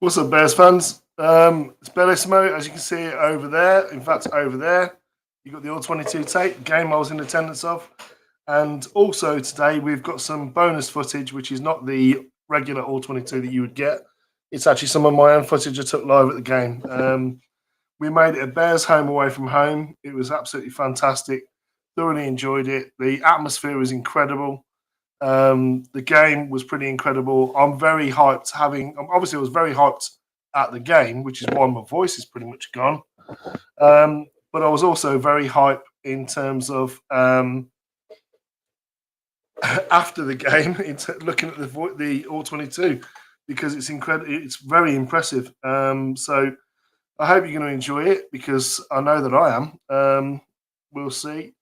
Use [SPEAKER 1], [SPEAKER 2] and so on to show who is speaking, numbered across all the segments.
[SPEAKER 1] What's up, Bears fans? It's Bellissimo, as you can see over there. In fact, over there, you've got the All-22 tape, game I was in attendance of. And also today, we've got some bonus footage, which is not the regular All-22 that you would get. It's actually some of my own footage I took live at the game. We made it a Bears home away from home. It was absolutely fantastic. Thoroughly enjoyed it. The atmosphere was incredible. The game was pretty incredible. I'm very hyped. Obviously, I was very hyped at the game, which is why my voice is pretty much gone. But I was also very hyped in terms of after the game, looking at the All-22, because it's incredible. It's very impressive. So I hope you're going to enjoy it, because I know that I am. We'll see.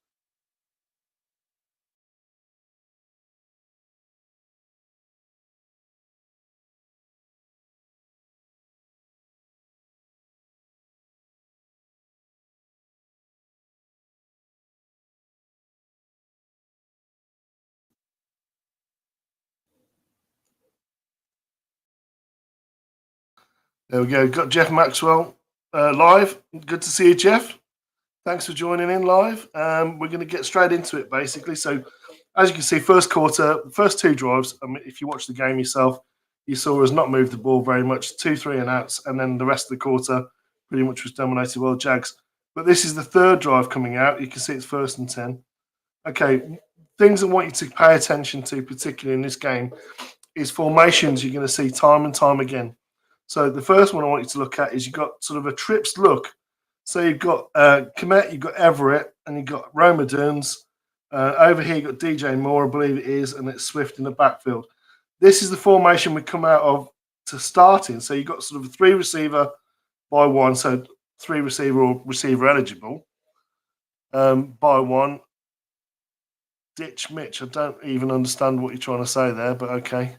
[SPEAKER 1] There we go. Got Jeff Maxwell live. Good to see you, Jeff. Thanks for joining in live. We're going to get straight into it, basically. So, as you can see, first quarter, first two drives. I mean, if you watch the game yourself, you saw us not move the ball very much, 2, 3 and outs, and then the rest of the quarter pretty much was dominated by the Jags. But this is the third drive coming out. You can see it's 1st and 10. Okay, things I want you to pay attention to, particularly in this game, is formations you're going to see time and time again. So the first one I want you to look at is you've got sort of a trips look. So you've got Komet, you've got Everett, and you've got Roma Duns. Over here, you've got DJ Moore, I believe it is, and it's Swift in the backfield. This is the formation we come out of to start in. So you've got sort of a 3 receiver by 1, so 3 receiver or receiver eligible by 1. Ditch Mitch. I don't even understand what you're trying to say there, but okay.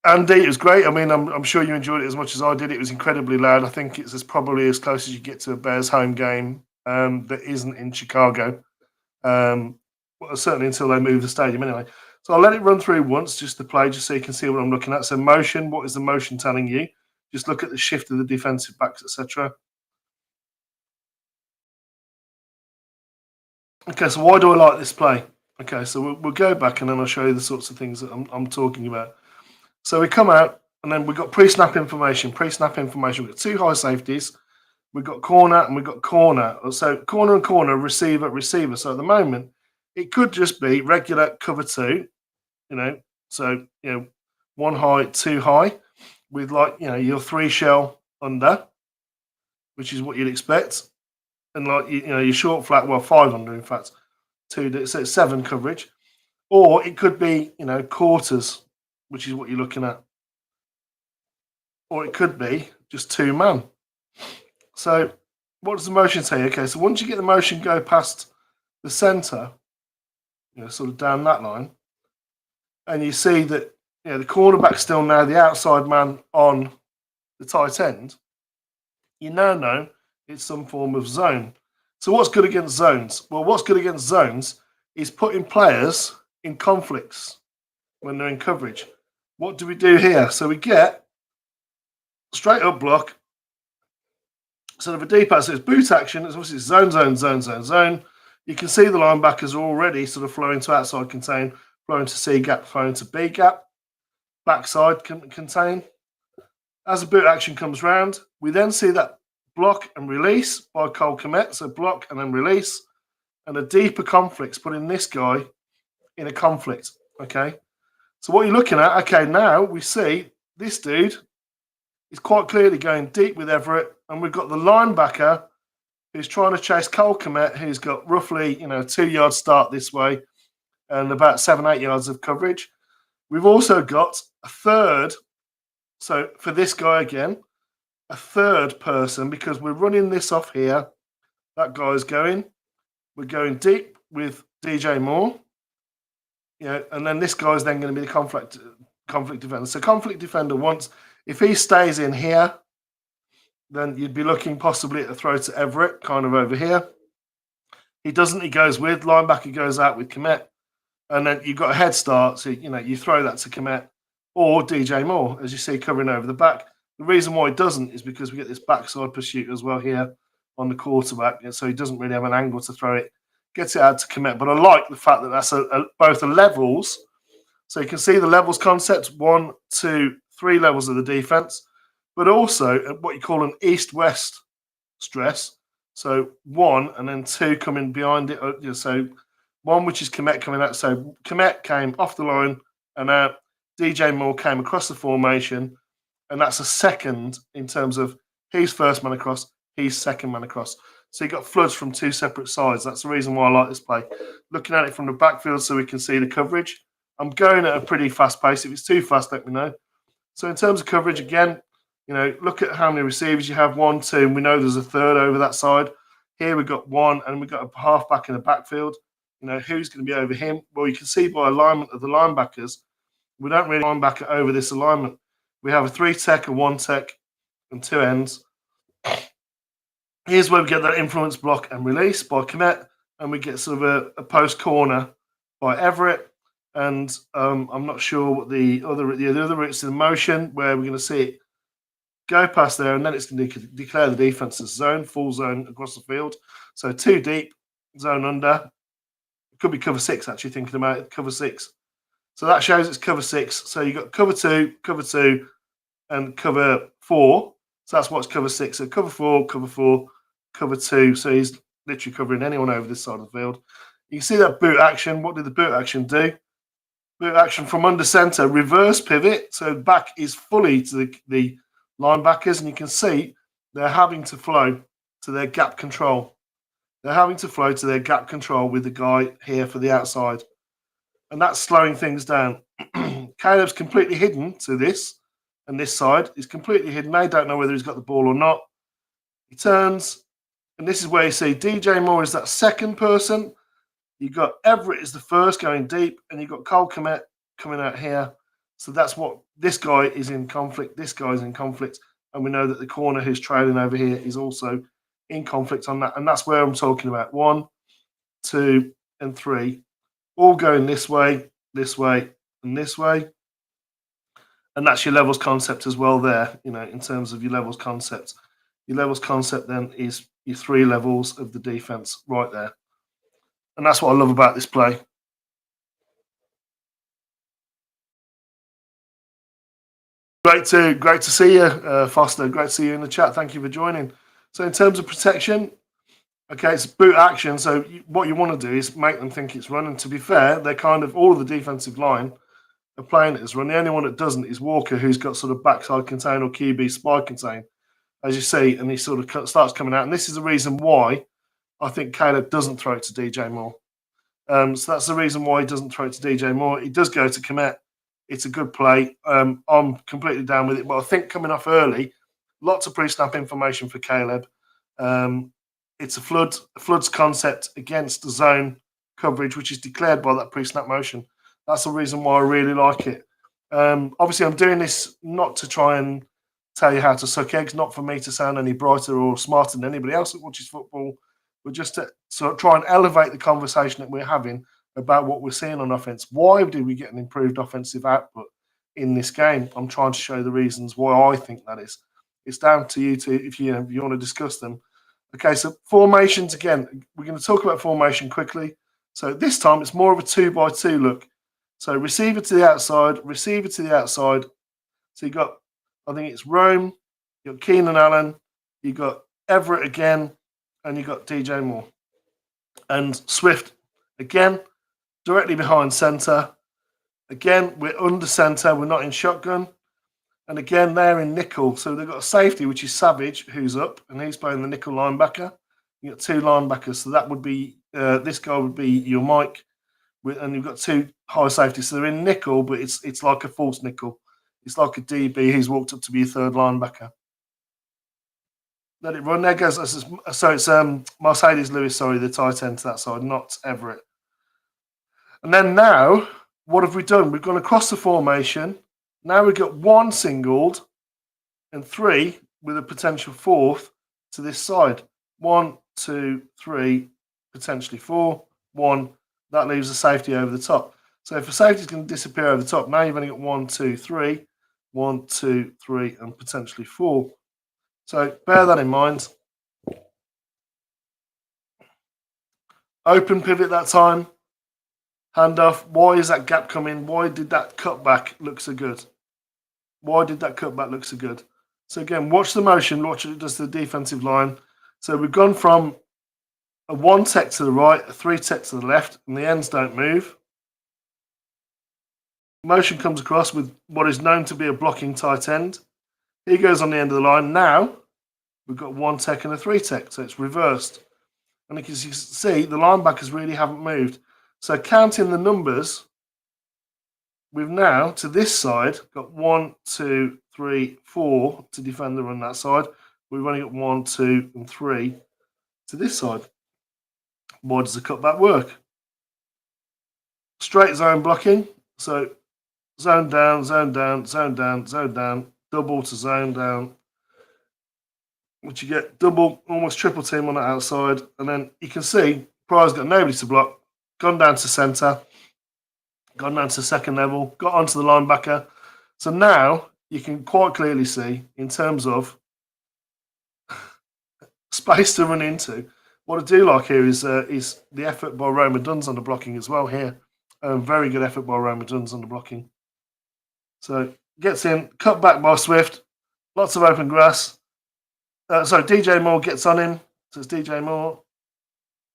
[SPEAKER 1] Andy, it was great. I mean, I'm sure you enjoyed it as much as I did. It was incredibly loud. I think it's probably as close as you get to a Bears home game that isn't in Chicago. Well, certainly until they move the stadium anyway. So I'll let it run through once, just to play, just so you can see what I'm looking at. So motion, what is the motion telling you? Just look at the shift of the defensive backs, etc. Okay, so why do I like this play? Okay, so we'll go back and then I'll show you the sorts of things that I'm talking about. So we come out and then we've got pre-snap information. Pre-snap information. We've got 2 high safeties. We've got corner and we've got corner. So corner and corner, receiver, receiver. So at the moment, it could just be regular cover 2, so 1 high, 2 high, with your 3 shell under, which is what you'd expect, and your short flat, 5 under, in fact, 2, so it's 7 coverage, or it could be quarters, which is what you're looking at, or it could be just 2 man. So what does the motion say? Okay, so once you get the motion go past the center, sort of down that line, and you see that the cornerback's still now the outside man on the tight end, you now know it's some form of zone. So what's good against zones? Well, what's good against zones is putting players in conflicts when they're in coverage. What do we do here? So we get straight up block, sort of a deep out. So it's boot action. It's obviously zone, zone, zone, zone, zone. You can see the linebackers are already sort of flowing to outside contain, flowing to C gap, flowing to B gap, backside contain. As the boot action comes round, we then see that block and release by Cole Kmet. So block and then release, and a deeper conflict's putting this guy in a conflict. Okay. So what you're looking at, okay, now we see this dude is quite clearly going deep with Everett, and we've got the linebacker who's trying to chase Cole Kmet, who's got roughly 2-yard start this way and about 7-8 yards of coverage. We've also got a third, so for this guy again, a third person, because we're running this off here. That guy's going. We're going deep with DJ Moore. And then this guy's then going to be the conflict defender. So conflict defender if he stays in here, then you'd be looking possibly at a throw to Everett, kind of over here. He doesn't. He goes with linebacker, goes out with Komet, and then you've got a head start. So you throw that to Komet, or DJ Moore, as you see, covering over the back. The reason why he doesn't is because we get this backside pursuit as well here on the quarterback, and so he doesn't really have an angle to throw it. Gets it out to commit, but I like the fact that that's both the levels. So you can see the levels concept, 1, 2, 3 levels of the defense, but also what you call an east-west stress. So 1 and then 2 coming behind it. So 1, which is Komet coming out. So Komet came off the line and out. DJ Moore came across the formation, and that's a second in terms of he's first man across, he's second man across. So you got floods from 2 separate sides. That's the reason why I like this play. Looking at it from the backfield so we can see the coverage. I'm going at a pretty fast pace. If it's too fast, let me know. So in terms of coverage, again, look at how many receivers you have. 1, 2, and we know there's a third over that side. Here we've got 1, and we've got a halfback in the backfield. Who's going to be over him? Well, you can see by alignment of the linebackers, we don't really linebacker over this alignment. We have a 3 tech, a 1 tech, and 2 ends. Here's where we get that influence block and release by Komet, and we get sort of a post corner by Everett. And I'm not sure what the other routes in motion where we're going to see it go past there, and then it's going to declare the defense as zone, full zone across the field. So 2 deep, zone under. It could be cover 6, actually, thinking about it, cover 6. So that shows it's cover 6. So you've got cover 2, and cover 4. So that's what's cover 6. So cover 4, cover 2. So he's literally covering anyone over this side of the field. You can see that boot action. What did the boot action do? Boot action from under center, reverse pivot. So back is fully to the linebackers, and you can see they're having to flow to their gap control. They're having to flow to their gap control with the guy here for the outside. And that's slowing things down. Caleb's completely hidden to this, and this side is completely hidden. They don't know whether he's got the ball or not. He turns, and this is where you see DJ Moore is that second person. You've got Everett is the first going deep, and you've got Cole Komet coming out here. So that's what this guy is in conflict. This guy's in conflict. And we know that the corner who's trailing over here is also in conflict on that. And that's where I'm talking about. 1, 2, and 3. All going this way, and this way. And that's your levels concept as well there, in terms of your levels concept. Your levels concept then is your 3 levels of the defense right there. And that's what I love about this play. Great to see you, Foster. Great to see you in the chat. Thank you for joining. So in terms of protection, okay, it's boot action. So what you want to do is make them think it's run. And to be fair, they're kind of all of the defensive line are playing it as run. The only one that doesn't is Walker, who's got sort of backside contain or QB spy contain, as you see, and he sort of starts coming out. And this is the reason why I think Caleb doesn't throw it to DJ Moore. So that's the reason why he doesn't throw it to DJ Moore. He does go to Komet. It's a good play. I'm completely down with it. But I think coming off early, lots of pre-snap information for Caleb. It's a floods concept against zone coverage, which is declared by that pre-snap motion. That's the reason why I really like it. Obviously, I'm doing this not to try and tell you how to suck eggs, not for me to sound any brighter or smarter than anybody else that watches football, but just to sort of try and elevate the conversation that we're having about what we're seeing on offense. Why did we get an improved offensive output in this game? I'm trying to show the reasons why I think that is. It's down to you if you want to discuss them. Okay, so formations again. We're going to talk about formation quickly. So this time it's more of a 2-by-2 look. So receiver to the outside, receiver to the outside. So you got, I think it's Rome, you got Keenan Allen, you got Everett again, and you got DJ Moore. And Swift again, directly behind center. Again, we're under center, we're not in shotgun. And again, they're in nickel. So they've got a safety, which is Savage, who's up, and he's playing the nickel linebacker. You've got 2 linebackers. So that would be, this guy would be your Mike. And you've got 2 high safeties. So they're in nickel, but it's like a false nickel. It's like a DB who's walked up to be a 3rd linebacker. Let it run. There goes. So it's Mercedes Lewis, the tight end to that side, not Everett. And then now, what have we done? We've gone across the formation. Now we've got 1 singled and 3 with a potential 4th to this side. 1, 2, 3, potentially 4. 1. That leaves a safety over the top. So if a safety is going to disappear over the top, now you've only got 1, 2, 3, 1, 2, 3, and potentially 4. So bear that in mind. Open pivot that time. Handoff. Why is that gap coming? Why did that cutback look so good? Why did that cutback look so good? So again, watch the motion. Watch what it does to the defensive line. So we've gone from a 1 tech to the right, a 3 tech to the left, and the ends don't move. Motion comes across with what is known to be a blocking tight end. He goes on the end of the line. Now we've got 1 tech and a 3 tech, so it's reversed. And as you can see, the linebackers really haven't moved. So counting the numbers, we've now, to this side, got 1, 2, 3, 4 to defend the run that side. We've only got 1, 2, and 3 to this side. Why does the cutback work? Straight zone blocking. So zone down, zone down, zone down, zone down, double to zone down. Which you get double, almost triple team on the outside. And then you can see Pryor's got nobody to block, gone down to centre, gone down to second level, got onto the linebacker. So now you can quite clearly see, in terms of space to run into, what I do like here is the effort by Roma Duns on the blocking as well here. Very good effort by Roma Duns on the blocking. So gets in, cut back by Swift, lots of open grass. DJ Moore gets on him. So it's DJ Moore.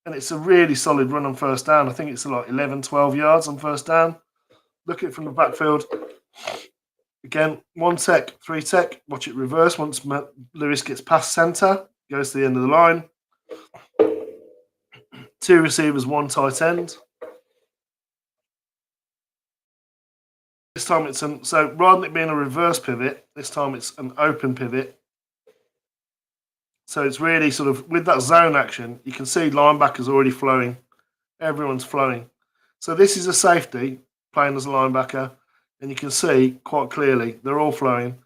[SPEAKER 1] And it's a really solid run on first down. I think it's like 11, 12 yards on first down. Look at it from the backfield. Again, 1 tech, 3 tech. Watch it reverse once Lewis gets past centre. Goes to the end of the line. 2 receivers, 1 tight end. This time it's so rather than it being a reverse pivot, this time it's an open pivot. So it's really sort of, with that zone action, you can see linebackers already flowing. Everyone's flowing. So this is a safety playing as a linebacker, and you can see quite clearly they're all flowing.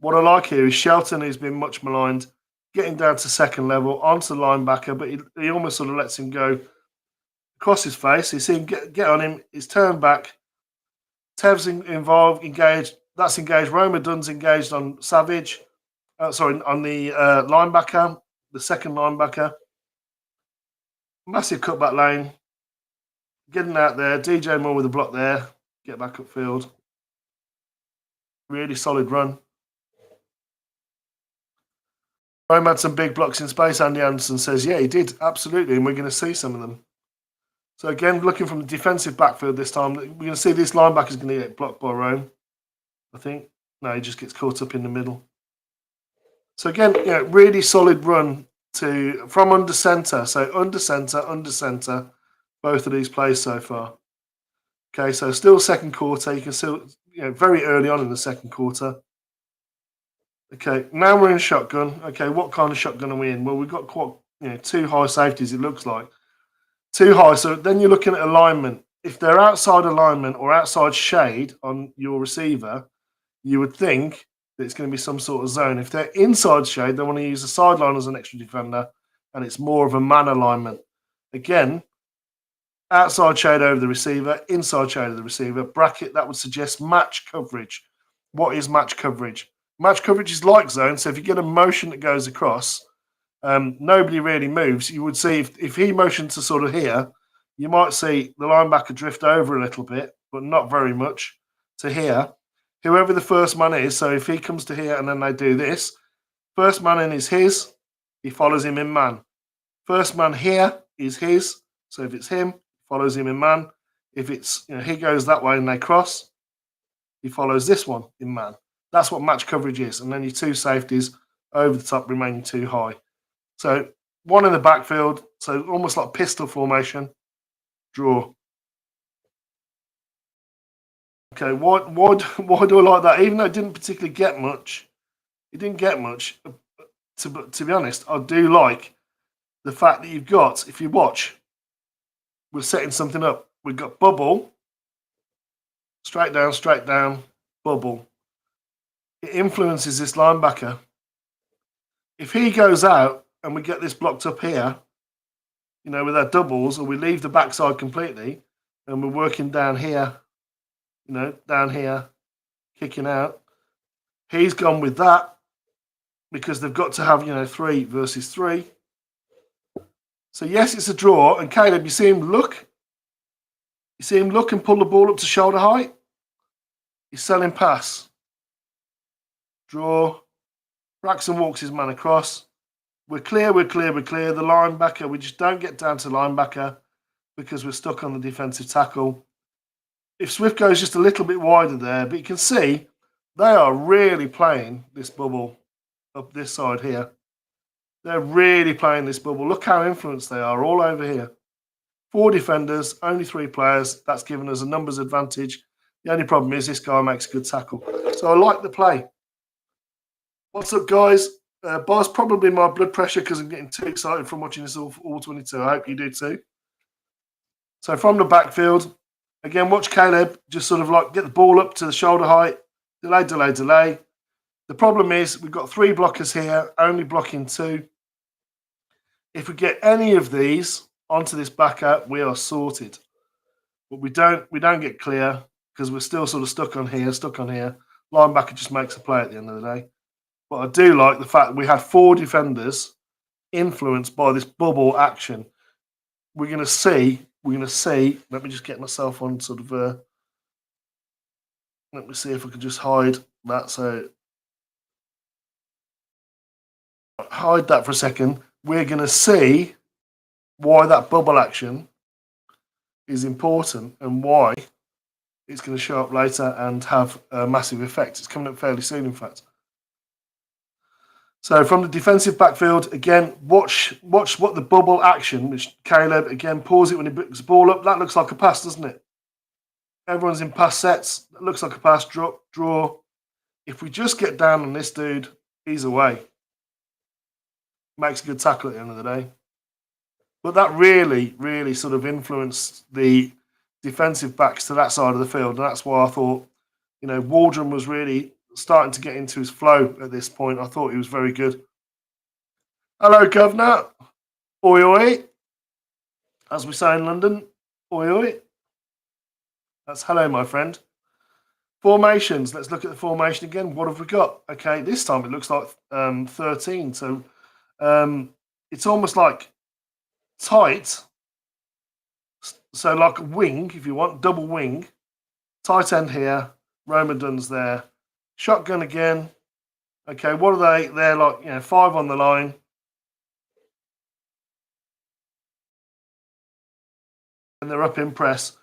[SPEAKER 1] What I like here is Shelton, who's been much maligned, getting down to second level onto the linebacker, but he almost sort of lets him go across his face. You see him get on him. He's turned back. Tev's involved, engaged. That's engaged. Roma Dunn's engaged on Savage. On the linebacker, the second linebacker. Massive cutback lane. Getting out there. DJ Moore with a block there. Get back upfield. Really solid run. Rome had some big blocks in space. Andy Anderson says, yeah, he did. Absolutely. And we're going to see some of them. So again, looking from the defensive backfield this time, we're going to see this linebacker's going to get blocked by Rome. I think. No, he just gets caught up in the middle. So again, really solid run from under centre. So under centre, both of these plays so far. Okay, so still second quarter. You can still, very early on in the second quarter. Okay, now we're in shotgun. Okay, what kind of shotgun are we in? Well, we've got quite, 2 high safeties, it looks like. 2 high, so then you're looking at alignment. If they're outside alignment or outside shade on your receiver, you would think that it's going to be some sort of zone. If they're inside shade, they want to use the sideline as an extra defender, and it's more of a man alignment. Again, outside shade over the receiver, inside shade of the receiver. Bracket, that would suggest match coverage. What is match coverage? Match coverage is like zone, so if you get a motion that goes across, nobody really moves. You would see if he motioned to sort of here, you might see the linebacker drift over a little bit, but not very much, to here. Whoever the first man is, so if he comes to here and then they do this, first man in is his, he follows him in man. First man here is his, so if it's him, follows him in man. If it's, he goes that way and they cross, he follows this one in man. That's what match coverage is. And then your 2 safeties over the top remaining 2 high. So 1 in the backfield, so almost like pistol formation, draw. Okay, why do I like that? Even though it didn't particularly get much, to be honest, I do like the fact that you've got, if you watch, we're setting something up. We've got bubble, straight down, bubble. It influences this linebacker. If he goes out and we get this blocked up here, with our doubles, or we leave the backside completely, and we're working down here, down here, kicking out. He's gone with that because they've got to have, 3 versus 3. So yes, it's a draw. And Caleb, you see him look? You see him look and pull the ball up to shoulder height? He's selling pass. Draw. Braxton walks his man across. We're clear. The linebacker, we just don't get down to linebacker because we're stuck on the defensive tackle. If Swift goes just a little bit wider there, but you can see they are really playing this bubble up this side here. They're really playing this bubble. Look how influenced they are all over here. 4 defenders, only 3 players. That's given us a numbers advantage. The only problem is this guy makes a good tackle. So I like the play. What's up, guys? Bar's probably my blood pressure because I'm getting too excited from watching this all 22. I hope you do too. So from the backfield, again, watch Caleb just sort of like get the ball up to the shoulder height. Delay. The problem is we've got 3 blockers here, only blocking 2. If we get any of these onto this back out, we are sorted. But we don't get clear because we're still sort of stuck on here. Linebacker just makes a play at the end of the day. But I do like the fact that we had 4 defenders influenced by this bubble action. We're going to see, let me just get myself on sort of, let me see if I can just hide that. So hide that for a second. We're going to see why that bubble action is important and why it's going to show up later and have a massive effect. It's coming up fairly soon, in fact. So from the defensive backfield, again, watch what the bubble action, which Caleb, again, pause it when he brings the ball up. That looks like a pass, doesn't it? Everyone's in pass sets. That looks like a pass, drop, draw. If we just get down on this dude, he's away. Makes a good tackle at the end of the day. But that really, really sort of influenced the defensive backs to that side of the field. And that's why I thought, Waldron was really starting to get into his flow at this point. I thought he was very good. Hello, Governor. Oi, oi. As we say in London, oi, oi. That's hello, my friend. Formations. Let's look at the formation again. What have we got? Okay, this time it looks like 13. So it's almost like tight. So like a wing, if you want, double wing. Tight end here. Roma Dunn's there. Shotgun again. Okay, what are they? They're like, 5 on the line. And they're up in press.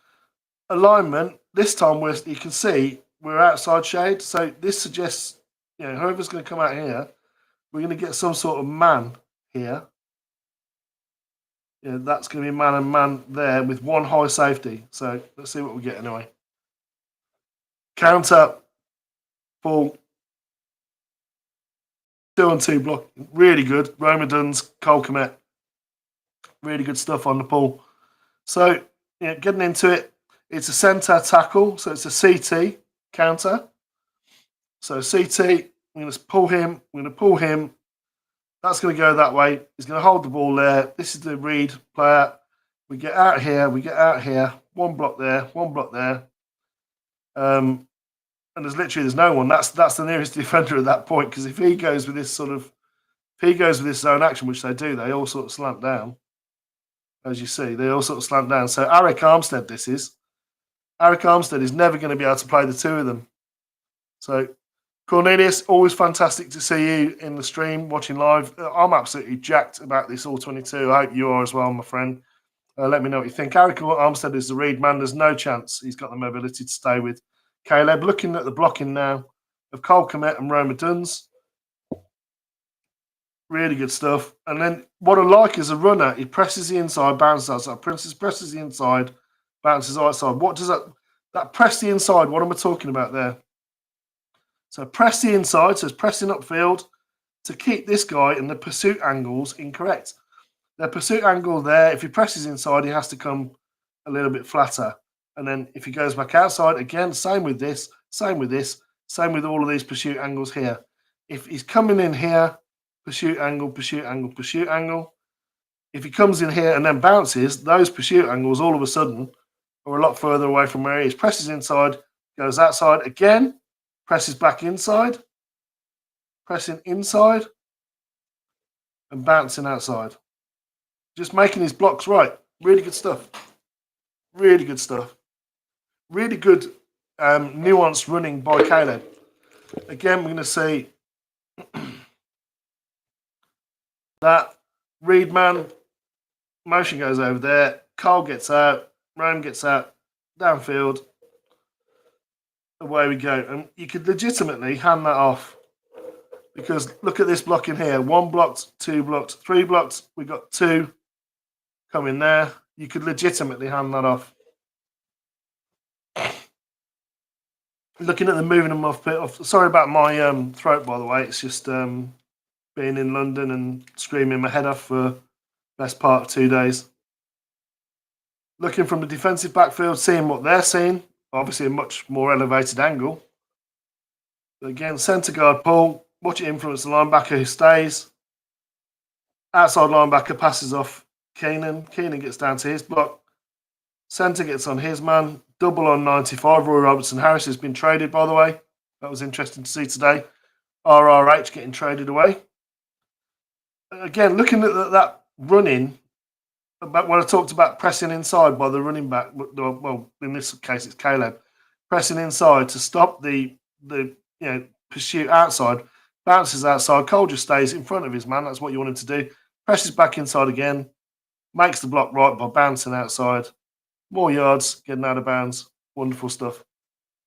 [SPEAKER 1] Alignment, this time you can see we're outside shade. So this suggests, whoever's going to come out here, we're going to get some sort of man here. That's going to be man and man there with 1 high safety. So let's see what we get anyway. Counter, full. 2-on-2 block, really good. Roma Dunn's, Cole Komet, really good stuff on the pull. So, getting into it, it's a centre tackle, so it's a CT counter. So CT, I'm going to pull him. That's going to go that way. He's going to hold the ball there. This is the read player. We get out here. 1 block there. And there's no one. That's the nearest defender at that point, because if he goes with this zone action, which they do, they all sort of slant down. As you see, they all sort of slant down. So Arik Armstead is never going to be able to play the 2 of them. So Cornelius, always fantastic to see you in the stream, watching live. I'm absolutely jacked about this all 22. I hope you are as well, my friend. Let me know what you think. Arik Armstead is the read man. There's no chance he's got the mobility to stay with Caleb. Looking at the blocking now of Cole Komet and Roma Dunn's. Really good stuff. And then what I like is a runner. He presses the inside, bounces outside. Presses the inside, bounces outside. What does that press the inside? What am I talking about there? So press the inside, so it's pressing upfield to keep this guy and the pursuit angles incorrect. The pursuit angle there, if he presses inside, he has to come a little bit flatter. And then if he goes back outside, again, same with this, same with all of these pursuit angles here. If he's coming in here, pursuit angle. If he comes in here and then bounces, those pursuit angles all of a sudden or a lot further away from where he is. Presses inside, goes outside again, presses back inside, pressing inside, and bouncing outside. Just making his blocks right. Really good stuff. Really good stuff. Really good nuanced running by Caleb. Again, we're going to see that Reed man motion goes over there. Carl gets out. Rome gets out. Downfield. Away we go. And you could legitimately hand that off. Because look at this block in here. 1 blocked, 2 blocked, 3 blocked. We got 2 coming there. You could legitimately hand that off. Looking at the moving them off. Sorry about my throat, by the way. It's just being in London and screaming my head off for the best part of 2 days. Looking from the defensive backfield, seeing what they're seeing. Obviously, a much more elevated angle. But again, centre guard pull. Watch it influence the linebacker who stays. Outside linebacker passes off Keenan. Keenan gets down to his block. Centre gets on his man. Double on 95. Roy Robertson Harris has been traded, by the way. That was interesting to see today. RRH getting traded away. Again, looking at that running, about what I talked about pressing inside by the running back. Well, in this case, it's Caleb. Pressing inside to stop the pursuit outside. Bounces outside. Cole just stays in front of his man. That's what you want him to do. Presses back inside again. Makes the block right by bouncing outside. More yards, getting out of bounds. Wonderful stuff.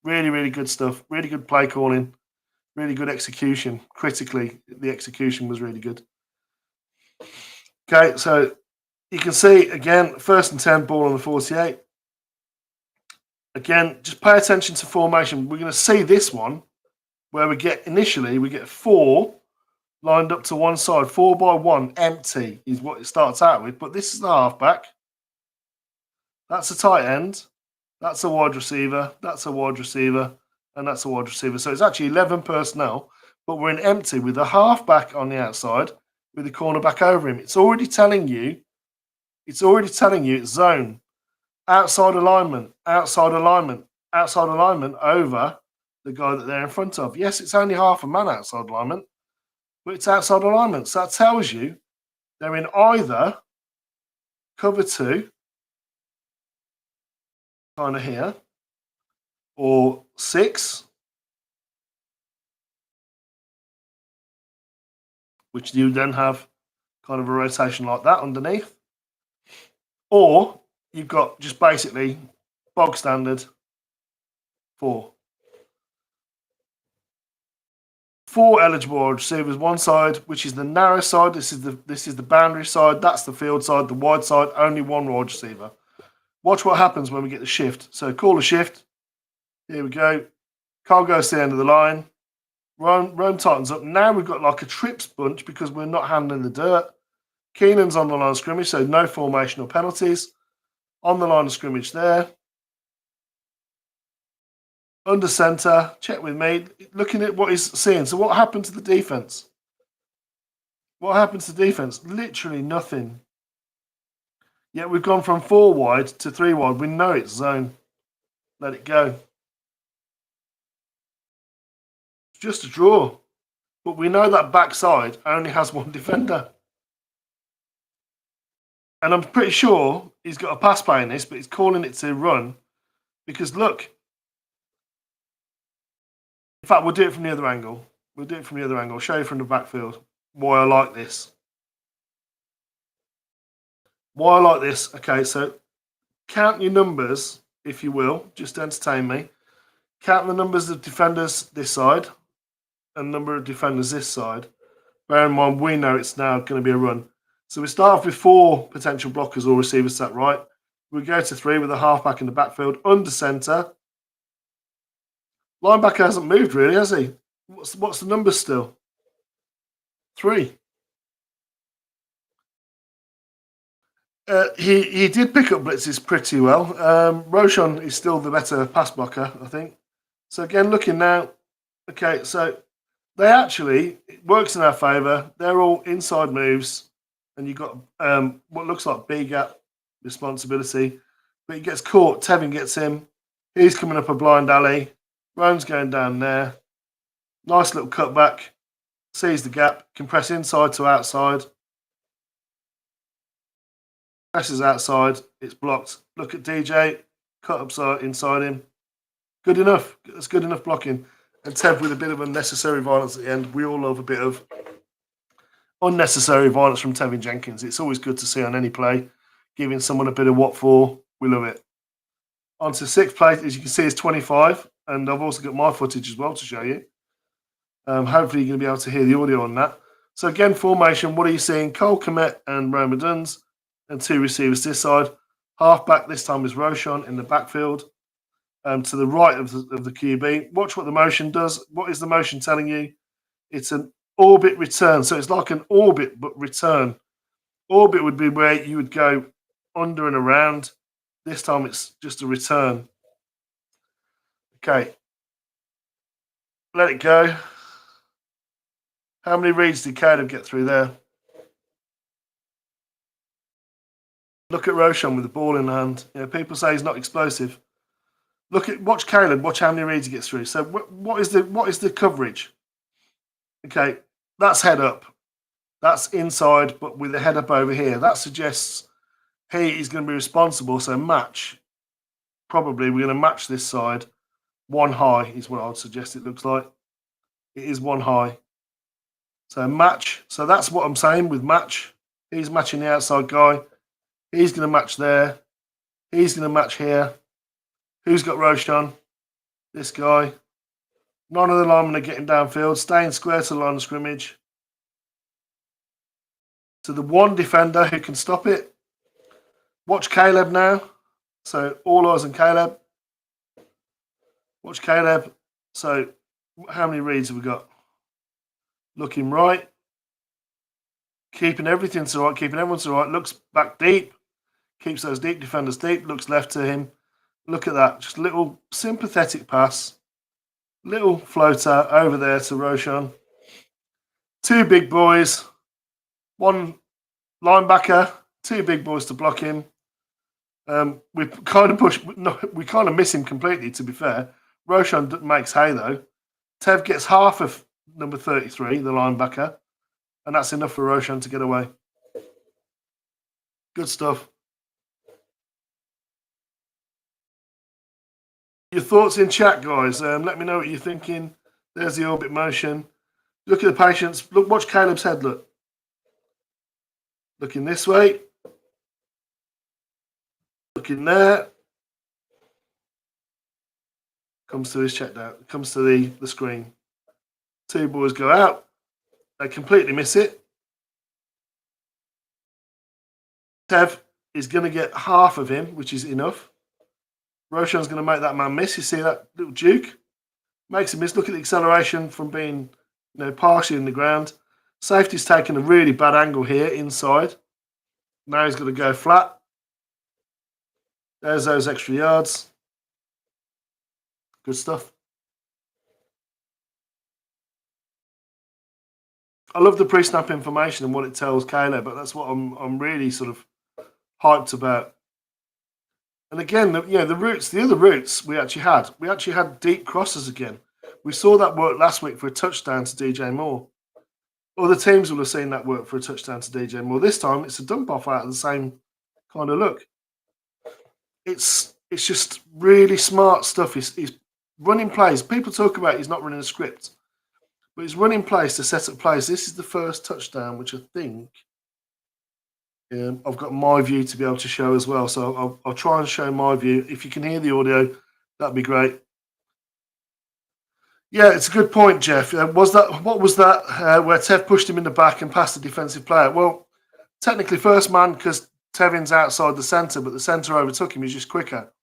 [SPEAKER 1] Really, really good stuff. Really good play calling. Really good execution. Critically, the execution was really good. Okay, so you can see, again, 1st and 10, ball on the 48. Again, just pay attention to formation. We're going to see this one where we get 4 lined up to one side. 4 by 1, empty is what it starts out with. But this is the halfback. That's a tight end. That's a wide receiver. That's a wide receiver. And that's a wide receiver. So it's actually 11 personnel. But we're in empty with a halfback on the outside with the cornerback over him. It's already telling you it's zone. Outside alignment. Outside alignment. Outside alignment over the guy that they're in front of. Yes, it's only half a man outside alignment. But it's outside alignment. So that tells you they're in either cover 2, kind of here, or 6, which you then have kind of a rotation like that underneath, or you've got just basically bog standard 4. 4 eligible wide receivers, one side, which is the narrow side. This is the boundary side. That's the field side. The wide side, only 1 wide receiver. Watch what happens when we get the shift. So call a shift. Here we go. Carl goes to the end of the line. Rome tightens up. Now we've got like a trips bunch because we're not handling the dirt. Keenan's on the line of scrimmage, so no formational penalties. On the line of scrimmage there. Under centre, check with me. Looking at what he's seeing. So what happened to the defense? What happened to the defense? Literally nothing. Yet we've gone from 4 wide to 3 wide. We know it's zone. Let it go. It's just a draw. But we know that backside only has 1 defender. And I'm pretty sure he's got a pass play in this, but he's calling it to run. Because look. In fact, we'll do it from the other angle. I'll show you from the backfield why I like this. Okay, so count your numbers, if you will, just to entertain me. Count the numbers of defenders this side and number of defenders this side. Bear in mind, we know it's now going to be a run. So we start off with 4 potential blockers or receivers set right. We go to 3 with a halfback in the backfield, under centre. Linebacker hasn't moved really, has he? What's the numbers still? 3. He did pick up blitzes pretty well. Roshan is still the better pass blocker, I think. So again, looking now. Okay, so they actually, it works in our favour. They're all inside moves. And you've got what looks like B-gap responsibility. but he gets caught. Tevin gets him. He's coming up a blind alley. Roan's going down there. Nice little cutback. Sees the gap. Can press inside to outside. Presses outside. It's blocked. Look at DJ. Cut upside inside him. Good enough. That's good enough blocking. And Tev with a bit of unnecessary violence at the end. We all love a bit of unnecessary violence from Tevin Jenkins. It's always good to see on any play. Giving someone a bit of what for. We love it. On to sixth place, as you can see, is 25. And I've also got my footage as well to show you. Hopefully, you're going to be able to hear the audio on that. So, again, formation, what are you seeing? Cole Komet and Roma Duns, and two receivers this side. Halfback this time is Roshan in the backfield. To the right of the QB. Watch what the motion does. What is the motion telling you? It's an orbit return. So, it's like an orbit, but return. Orbit would be where you would go under and around. This time, it's just a return. Okay. Let it go. How many reads did Caleb get through there? Look at Roshan with the ball in the hand. You know, people say he's not explosive. Watch Caleb. Watch how many reads he gets through. So what is the coverage? Okay, that's head up. That's inside, but with the head up over here. That suggests he is going to be responsible. So match. Probably we're going to match this side. One high is what I would suggest it looks like. It is one high. So match. So that's what I'm saying with match. He's matching the outside guy. He's going to match there. He's going to match here. Who's got Roshan? This guy. None of the linemen are getting downfield. Staying square to the line of scrimmage. To the one defender who can stop it. Watch Caleb now. So all eyes on Caleb. Watch Caleb. So how many reads have we got? Looking right. Keeping everything to the right. Keeping everyone to the right. Looks back deep. Keeps those deep defenders deep. Looks left to him. Look at that. Just a little sympathetic pass. Little floater over there to Roshan. Two big boys. One linebacker. Two big boys to block him. We kind of miss him completely, to be fair. Roshan makes hay, though. Tev gets half of number 33, the linebacker. And that's enough for Roshan to get away. Good stuff. Your thoughts in chat, guys. Let me know what you're thinking. There's the orbit motion. Look at the patience. Look, watch Caleb's head. Look. Looking this way. Looking there. Comes to his check down. Comes to the screen. Two boys go out. They completely miss it. Tev is going to get half of him, which is enough. Roshan's going to make that man miss. You see that little juke? Makes him miss. Look at the acceleration from being, partially in the ground. Safety's taking a really bad angle here inside. Now he's got to go flat. There's those extra yards. Good stuff. I love the pre-snap information and what it tells Caleb, but that's what I'm really sort of hyped about. And again, the other routes we actually had deep crosses again. We saw that work last week for a touchdown to DJ Moore. Other teams will have seen that work for a touchdown to DJ Moore. This time, it's a dump off out of the same kind of look. It's just really smart stuff. He's running plays. People talk about he's not running a script, but he's running plays to set up plays. This is the first touchdown, which I think I've got my view to be able to show as well. So I'll try and show my view. If you can hear the audio, that'd be great. Yeah, it's a good point, Jeff. What was that where Tev pushed him in the back and passed the defensive player? Well, technically first man because Tevin's outside the centre, but the centre overtook him. He's just quicker.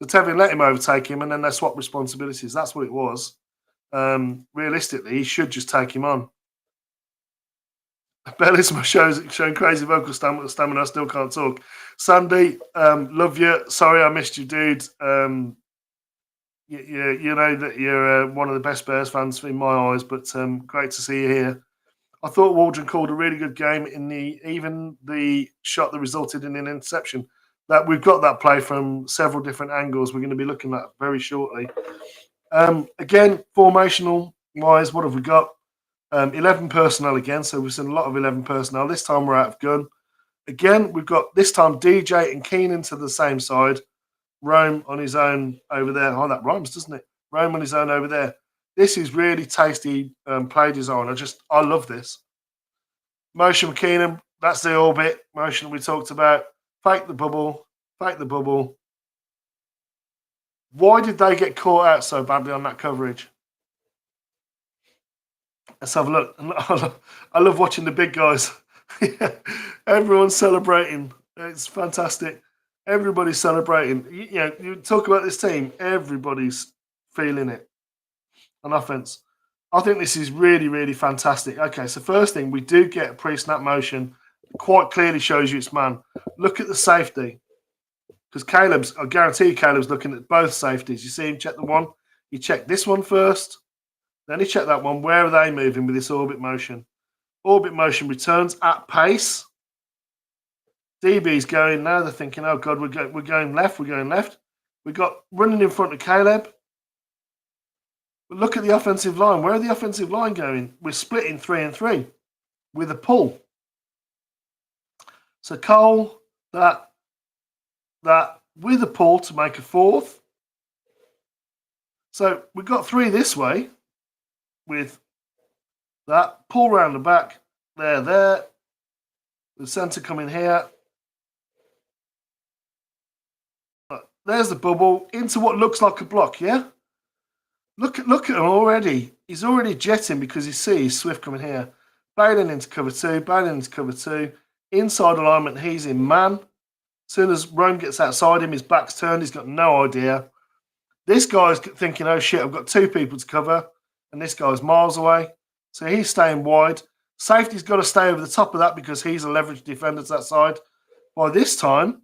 [SPEAKER 1] So Tevin let him overtake him, and then they swapped responsibilities. That's what it was. Realistically, he should just take him on. Bellisma showing crazy vocal stamina. I still can't talk. Sandy, love you. Sorry I missed you, dude. You know that you're one of the best Bears fans in my eyes, but great to see you here. I thought Waldron called a really good game even the shot that resulted in an interception. that we've got that play from several different angles. We're going to be looking at very shortly. Again, formational wise, what have we got? 11 personnel again. So we've seen a lot of 11 personnel. This time we're out of gun. Again, we've got this time DJ and Keenan to the same side. Rome on his own over there. Oh, that rhymes, doesn't it? Rome on his own over there. This is really tasty play design. I love this. Motion with Keenan. That's the orbit motion we talked about. Fake the bubble. Fake the bubble. Why did they get caught out so badly on that coverage? Let's have a look. I love watching the big guys. Everyone's celebrating. It's fantastic. Everybody's celebrating. You talk about this team, everybody's feeling it on offense. I think this is really, really fantastic. Okay, so first thing, we do get a pre-snap motion. Quite clearly shows you it's man. Look at the safety. Because I guarantee Caleb's looking at both safeties. You see him check the one. He checked this one first. Then he checked that one. Where are they moving with this orbit motion? Orbit motion returns at pace. DB's going now. They're thinking, oh, God, we're going left. We're going left. We got running in front of Caleb. But look at the offensive line. Where are the offensive line going? We're splitting 3 and 3 with a pull. So Cole, that with a pull to make a fourth. So we've got 3 this way with that pull round the back. There. The centre coming here. There's the bubble into what looks like a block, yeah? Look at him already. He's already jetting because he sees Swift coming here. Bailing into cover 2. Inside alignment, he's in man. As soon as Rome gets outside him, his back's turned. He's got no idea. This guy's thinking, oh, shit, I've got 2 people to cover. And this guy's miles away. So he's staying wide. Safety's got to stay over the top of that because he's a leverage defender to that side. By this time,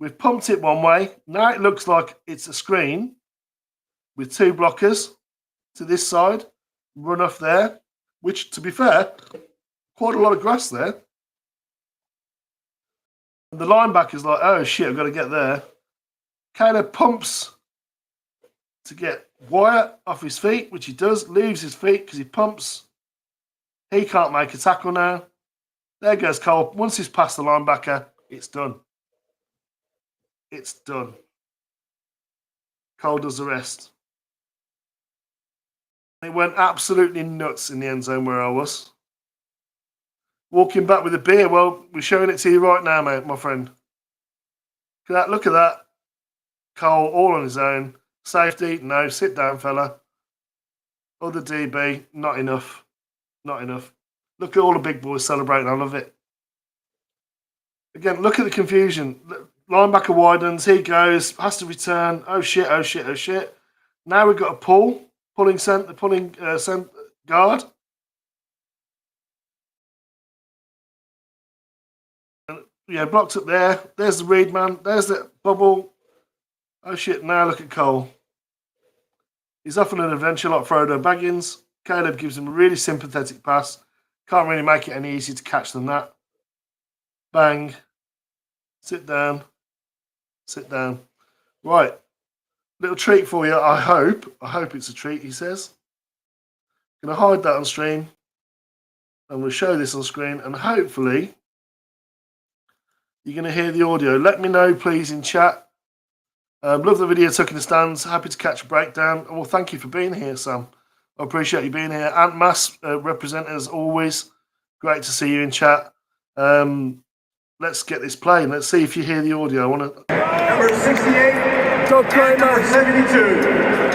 [SPEAKER 1] we've pumped it one way. Now it looks like it's a screen with 2 blockers to this side. Run off there, which, to be fair, quite a lot of grass there. And the linebacker's like, oh, shit, I've got to get there. Caleb pumps to get Wyatt off his feet, which he does. Leaves his feet because he pumps. He can't make a tackle now. There goes Cole. Once he's past the linebacker, it's done. It's done. Cole does the rest. It went absolutely nuts in the end zone where I was. Walking back with a beer. Well, we're showing it to you right now, mate, my friend. Look at that. Cole all on his own. Safety, no. Sit down, fella. Other DB, not enough. Not enough. Look at all the big boys celebrating. I love it. Again, look at the confusion. Linebacker widens. He goes. Has to return. Oh, shit, oh, shit, oh, shit. Now we've got a pull. Pulling guard. Yeah, blocked up there. There's the read man. There's the bubble. Oh, shit. Now look at Cole. He's off on an adventure like Frodo Baggins. Caleb gives him a really sympathetic pass. Can't really make it any easier to catch than that. Bang. Sit down. Sit down. Right. Little treat for you, I hope. I hope it's a treat, he says. Going to hide that on stream. And we'll show this on screen. And hopefully, you're going to hear the audio. Let me know, please, in chat. Love the video, Tuck in the Stands. Happy to catch a breakdown. Well, thank you for being here, Sam. I appreciate you being here. Ant Mass represent as always. Great to see you in chat. Let's get this playing. Let's see if you hear the audio. I want to.
[SPEAKER 2] Number 68. Doug Kramer. Number 72.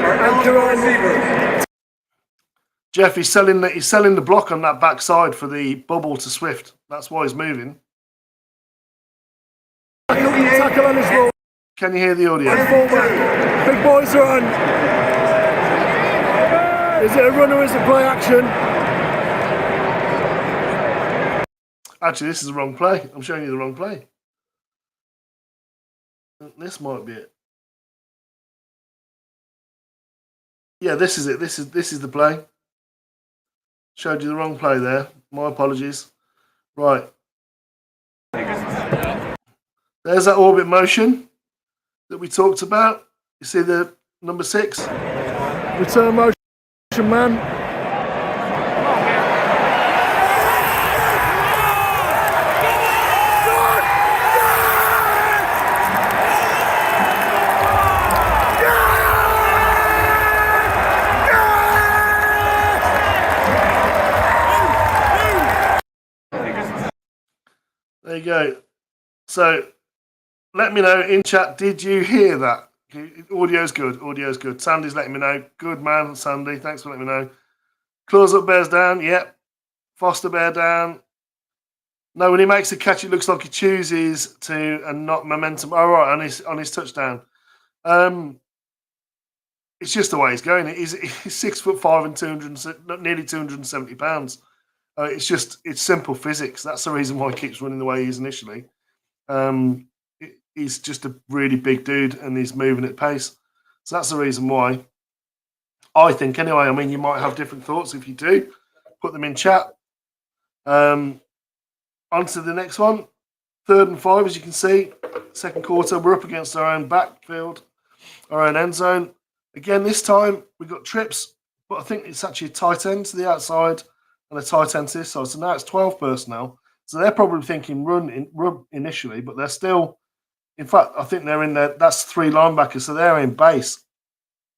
[SPEAKER 2] Our receivers.
[SPEAKER 1] Jeff, he's selling the block on that backside for the bubble to Swift. That's why he's moving.
[SPEAKER 2] Tackle on his ball.
[SPEAKER 1] Can you hear the audio?
[SPEAKER 2] Big boys are on. Is it a run or is it play action?
[SPEAKER 1] Actually, this is the wrong play. I'm showing you the wrong play. This might be it. Yeah, this is it. This is the play. Showed you the wrong play there. My apologies. Right. There's that orbit motion that we talked about. You see the number 6?
[SPEAKER 2] Return motion, man.
[SPEAKER 1] There you go. So let me know in chat, did you hear that? Audio's good. Audio's good. Sandy's letting me know. Good man, Sandy. Thanks for letting me know. Claws up, bears down. Yep. Foster bear down. No, when he makes a catch, it looks like he chooses to and not momentum. Oh, right, on his touchdown. It's just the way he's going. He's 6'5" and nearly 270 pounds. It's simple physics. That's the reason why he keeps running the way he is initially. He's just a really big dude and he's moving at pace. So that's the reason why. I think, anyway. I mean, you might have different thoughts. If you do, put them in chat. On to the next one. 3rd and 5, as you can see. Second quarter, we're up against our own backfield, our own end zone. Again, this time we've got trips, but I think it's actually a tight end to the outside and a tight end to this side. So now it's 12 personnel. So they're probably thinking run initially, but they're still, in fact, I think they're in there. That's 3 linebackers, so they're in base.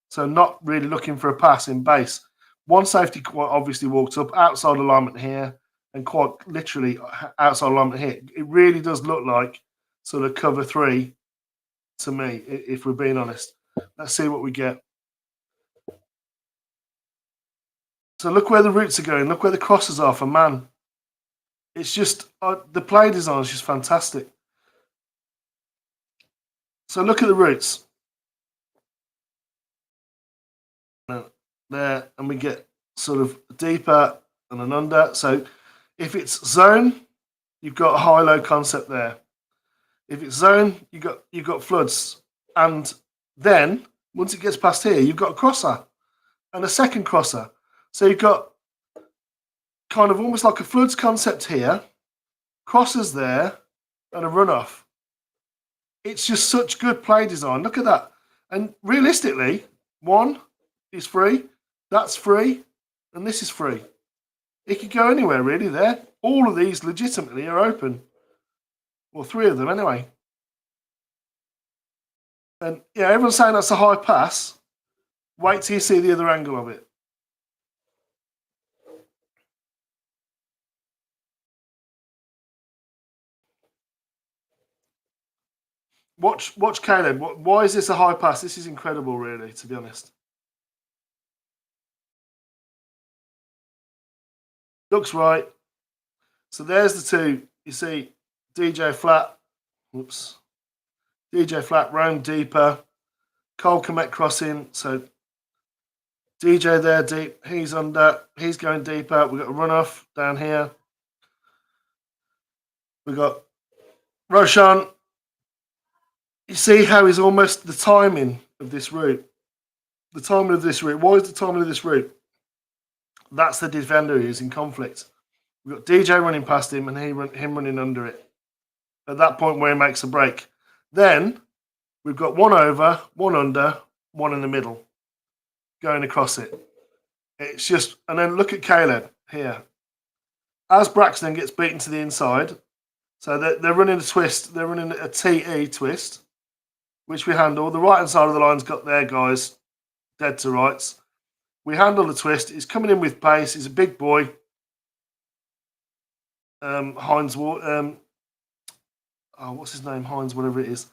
[SPEAKER 1] So not really looking for a pass in base. One safety obviously walked up outside alignment here and quite literally outside alignment here. It really does look like sort of cover 3 to me, if we're being honest. Let's see what we get. So look where the routes are going. Look where the crosses are for man. It's just, the play design is just fantastic. So look at the routes. There, and we get sort of deeper and an under. So if it's zone, you've got a high-low concept there. If it's zone, you've got floods. And then, once it gets past here, you've got a crosser and a second crosser. So you've got kind of almost like a floods concept here, crossers there, and a runoff. It's just such good play design. Look at that. And realistically, 1 is free, that's free, and this is free. It could go anywhere really there. All of these legitimately are open. Well, 3 of them anyway. And yeah, everyone's saying that's a high pass. Wait till you see the other angle of it. Watch Caleb. Why is this a high pass? This is incredible, really, to be honest. Looks right. So there's the 2. You see DJ flat. Whoops. DJ flat, round deeper. Cole Komet crossing. So DJ there deep. He's under. He's going deeper. We've got a runoff down here. We've got Roshan. You see how he's almost the timing of this route. The timing of this route. Why is the timing of this route? That's the defender who's in conflict. We've got DJ running past him and him running under it. At that point where he makes a break. Then we've got 1 over, 1 under, 1 in the middle. Going across it. It's just, and then look at Caleb here. As Braxton gets beaten to the inside, so they're running a twist, they're running a TE twist, which we handle. The right-hand side of the line's got their guys dead to rights. We handle the twist. He's coming in with pace. He's a big boy. What's his name? Heinz, whatever it is.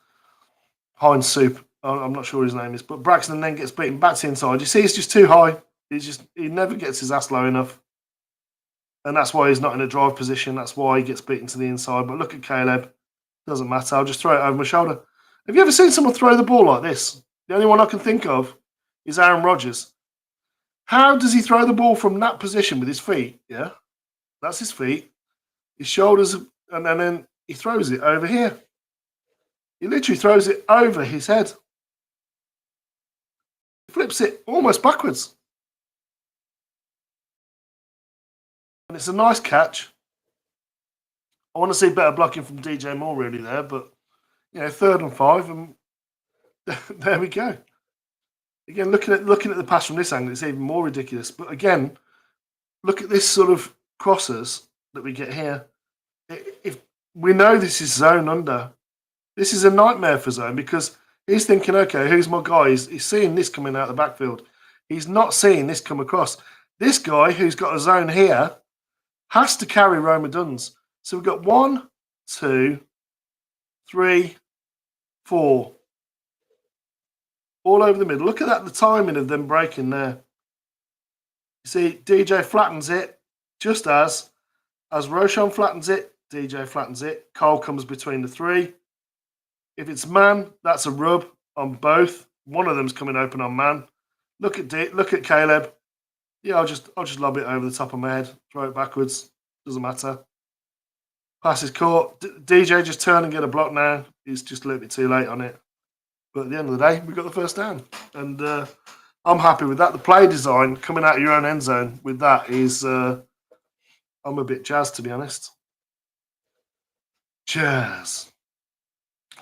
[SPEAKER 1] Heinz Soup. I'm not sure his name is. But Braxton then gets beaten back to inside. You see, he's just too high. He never gets his ass low enough. And that's why he's not in a drive position. That's why he gets beaten to the inside. But look at Caleb. Doesn't matter. I'll just throw it over my shoulder. Have you ever seen someone throw the ball like this? The only one I can think of is Aaron Rodgers. How does he throw the ball from that position with his feet? Yeah, that's his feet. His shoulders, and then he throws it over here. He literally throws it over his head. He flips it almost backwards. And it's a nice catch. I want to see better blocking from DJ Moore really there, but 3rd and 5, and there we go. Again, looking at the pass from this angle, it's even more ridiculous. But again, look at this sort of crosses that we get here. If we know this is zone under, this is a nightmare for zone, because he's thinking, okay, who's my guy? He's seeing this coming out of the backfield. He's not seeing this come across. This guy who's got a zone here has to carry Roma Duns. So we've got 1, 2, 3, 4. All over the middle. Look at that, the timing of them breaking there. You see, DJ flattens it just as Roshan flattens it, DJ flattens it. Cole comes between the 3. If it's man, that's a rub on both. One of them's coming open on man. Look at Caleb. Yeah, I'll just lob it over the top of my head, throw it backwards. Doesn't matter. Pass is caught. DJ just turn and get a block now. He's just a little bit too late on it. But at the end of the day, we got the first down. And I'm happy with that. The play design coming out of your own end zone with that is, I'm a bit jazzed, to be honest. Jazz.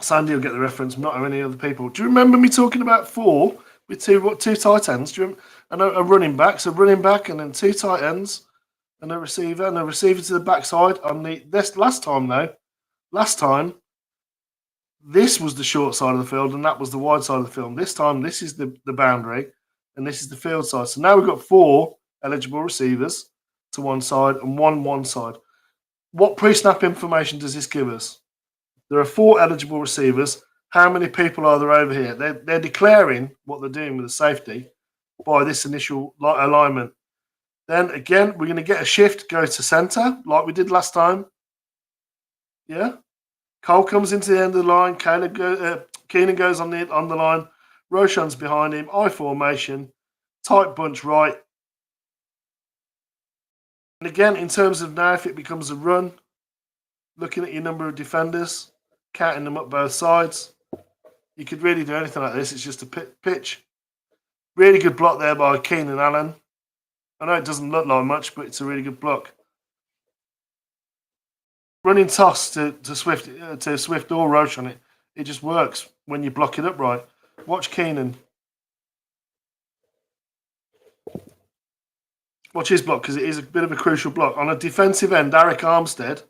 [SPEAKER 1] Sandy will get the reference, not any other people. Do you remember me talking about 4 with two tight ends? Do you remember? And a running back. So running back and then 2 tight ends and a receiver to the backside. Last time, this was the short side of the field and that was the wide side of the field. This time, this is the boundary and this is the field side. So now we've got 4 eligible receivers to one side and one side. What pre-snap information does this give us? There are 4 eligible receivers. How many people are there over here? They're declaring what they're doing with the safety by this initial alignment. Then again, we're going to get a shift, go to center like we did last time. Yeah. Cole comes into the end of the line. Keenan goes on the line. Roshan's behind him. I formation. Tight bunch right. And again, in terms of now, if it becomes a run, looking at your number of defenders, counting them up both sides, you could really do anything like this. It's just a pitch. Really good block there by Keenan Allen. I know it doesn't look like much, but it's a really good block. Running toss to Swift or Roach on it. It just works when you block it up right. Watch Keenan. Watch his block, because it is a bit of a crucial block. On a defensive end, Eric Armstead,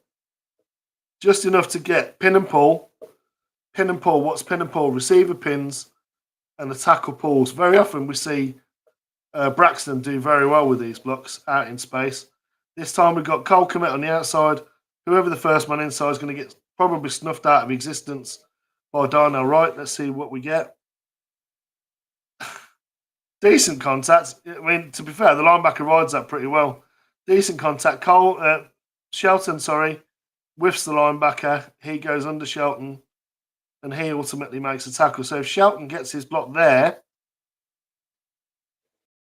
[SPEAKER 1] just enough to get pin and pull. Pin and pull. What's pin and pull? Receiver pins and the tackle pulls. Very often we see Braxton do very well with these blocks out in space. This time we've got Cole Kmet on the outside. Whoever the first man inside is going to get probably snuffed out of existence by Darnell Wright. Let's see what we get. Decent contact. I mean, to be fair, the linebacker rides that pretty well. Decent contact. Shelton, whiffs the linebacker. He goes under Shelton, and he ultimately makes a tackle. So if Shelton gets his block there,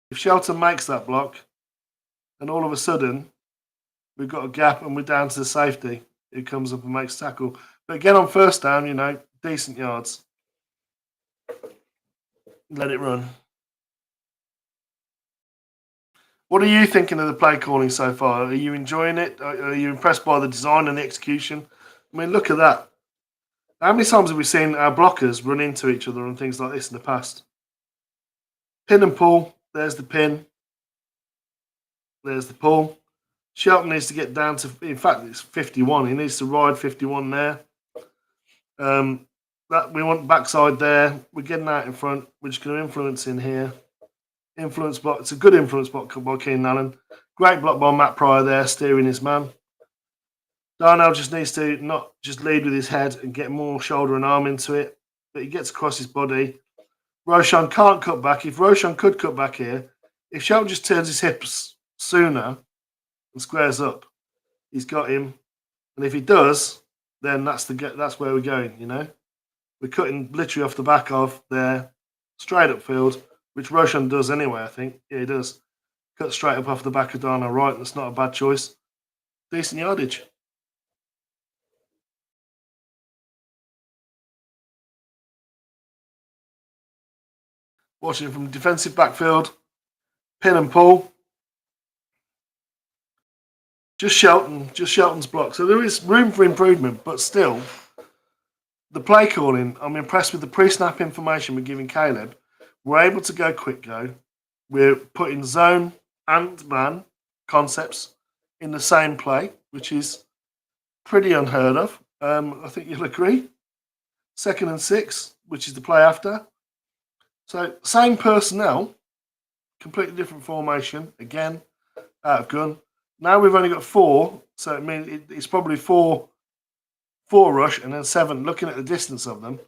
[SPEAKER 1] if Shelton makes that block, and all of a sudden we've got a gap and we're down to the safety who comes up and makes a tackle. But again, on first down, decent yards. Let it run. What are you thinking of the play calling so far? Are you enjoying it? Are you impressed by the design and the execution? I mean, look at that. How many times have we seen our blockers run into each other and things like this in the past? Pin and pull. There's the pin. There's the pull. Shelton needs to get down to, in fact, it's 51. He needs to ride 51 there. That we want backside there. We're getting out in front. We're just going to influence in here. Influence block. It's a good influence block by Keenan Allen. Great block by Matt Pryor there, steering his man. Darnell just needs to not just lead with his head and get more shoulder and arm into it, but he gets across his body. Roshan can't cut back. If Roshan could cut back here, if Shelton just turns his hips sooner and squares up, he's got him. And if he does, then that's where we're going, We're cutting literally off the back of there, straight upfield, which Roshan does anyway, I think. Yeah, he does. Cut straight up off the back of Darnell Wright. That's not a bad choice. Decent yardage. Watching from defensive backfield. Pin and pull. Just Shelton's block. So there is room for improvement, but still, the play calling, I'm impressed with the pre-snap information we're giving Caleb. We're able to go quick go. We're putting zone and man concepts in the same play, which is pretty unheard of. I think you'll agree. 2nd and 6, which is the play after. So same personnel, completely different formation. Again, out of gun. Now we've only got 4, so it means it's probably 4 rush and then 7. Looking at the distance of them,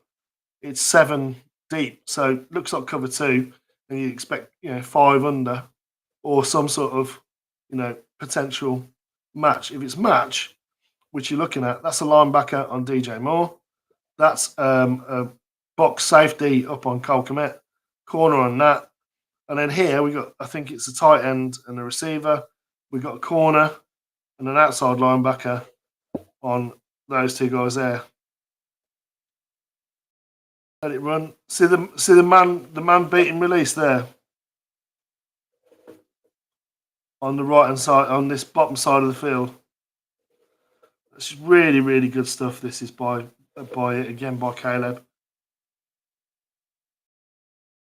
[SPEAKER 1] it's 7 deep. So it looks like cover 2, and you expect 5 under or some sort of potential match. If it's match, which you're looking at, that's a linebacker on DJ Moore. That's a box safety up on Cole Kmet, corner on that. And then here we got, I think it's a tight end and a receiver. We got a corner and an outside linebacker on those 2 guys there. Let it run. See the man beating release there on the right hand side, on this bottom side of the field. It's really, really good stuff. This is by Caleb.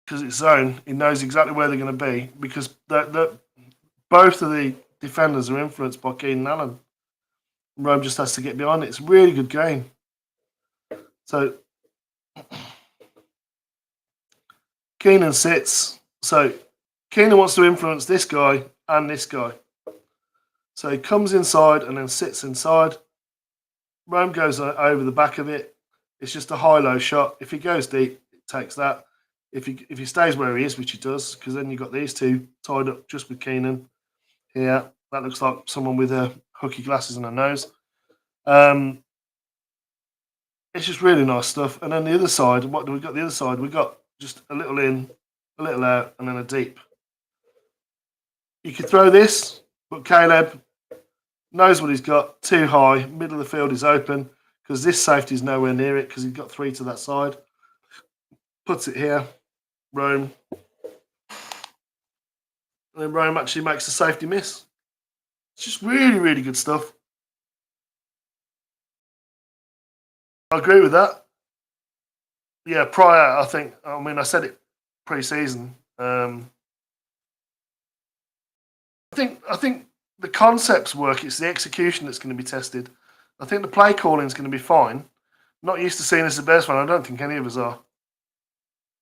[SPEAKER 1] Because it's zone, he knows exactly where they're going to be, because both of the defenders are influenced by Keenan Allen. Rome just has to get behind it. It's a really good game. So Keenan sits. So Keenan wants to influence this guy and this guy. So he comes inside and then sits inside. Rome goes over the back of it. It's just a high-low shot. If he goes deep, it takes that. If he stays where he is, which he does, because then you've got these 2 tied up just with Keenan here. That looks like someone with hooky glasses and a nose. It's just really nice stuff. And then the other side, what do we got the other side? We got just a little in, a little out, and then a deep. You could throw this, but Caleb knows what he's got. Too high, middle of the field is open, because this safety is nowhere near it, because he's got 3 to that side. Puts it here. Rome. And then Rome actually makes the safety miss. It's just really, really good stuff. I agree with that. Yeah, prior, I said it pre-season. I think the concepts work. It's the execution that's going to be tested. I think the play calling is going to be fine. Not used to seeing this as a Bears fan. I don't think any of us are.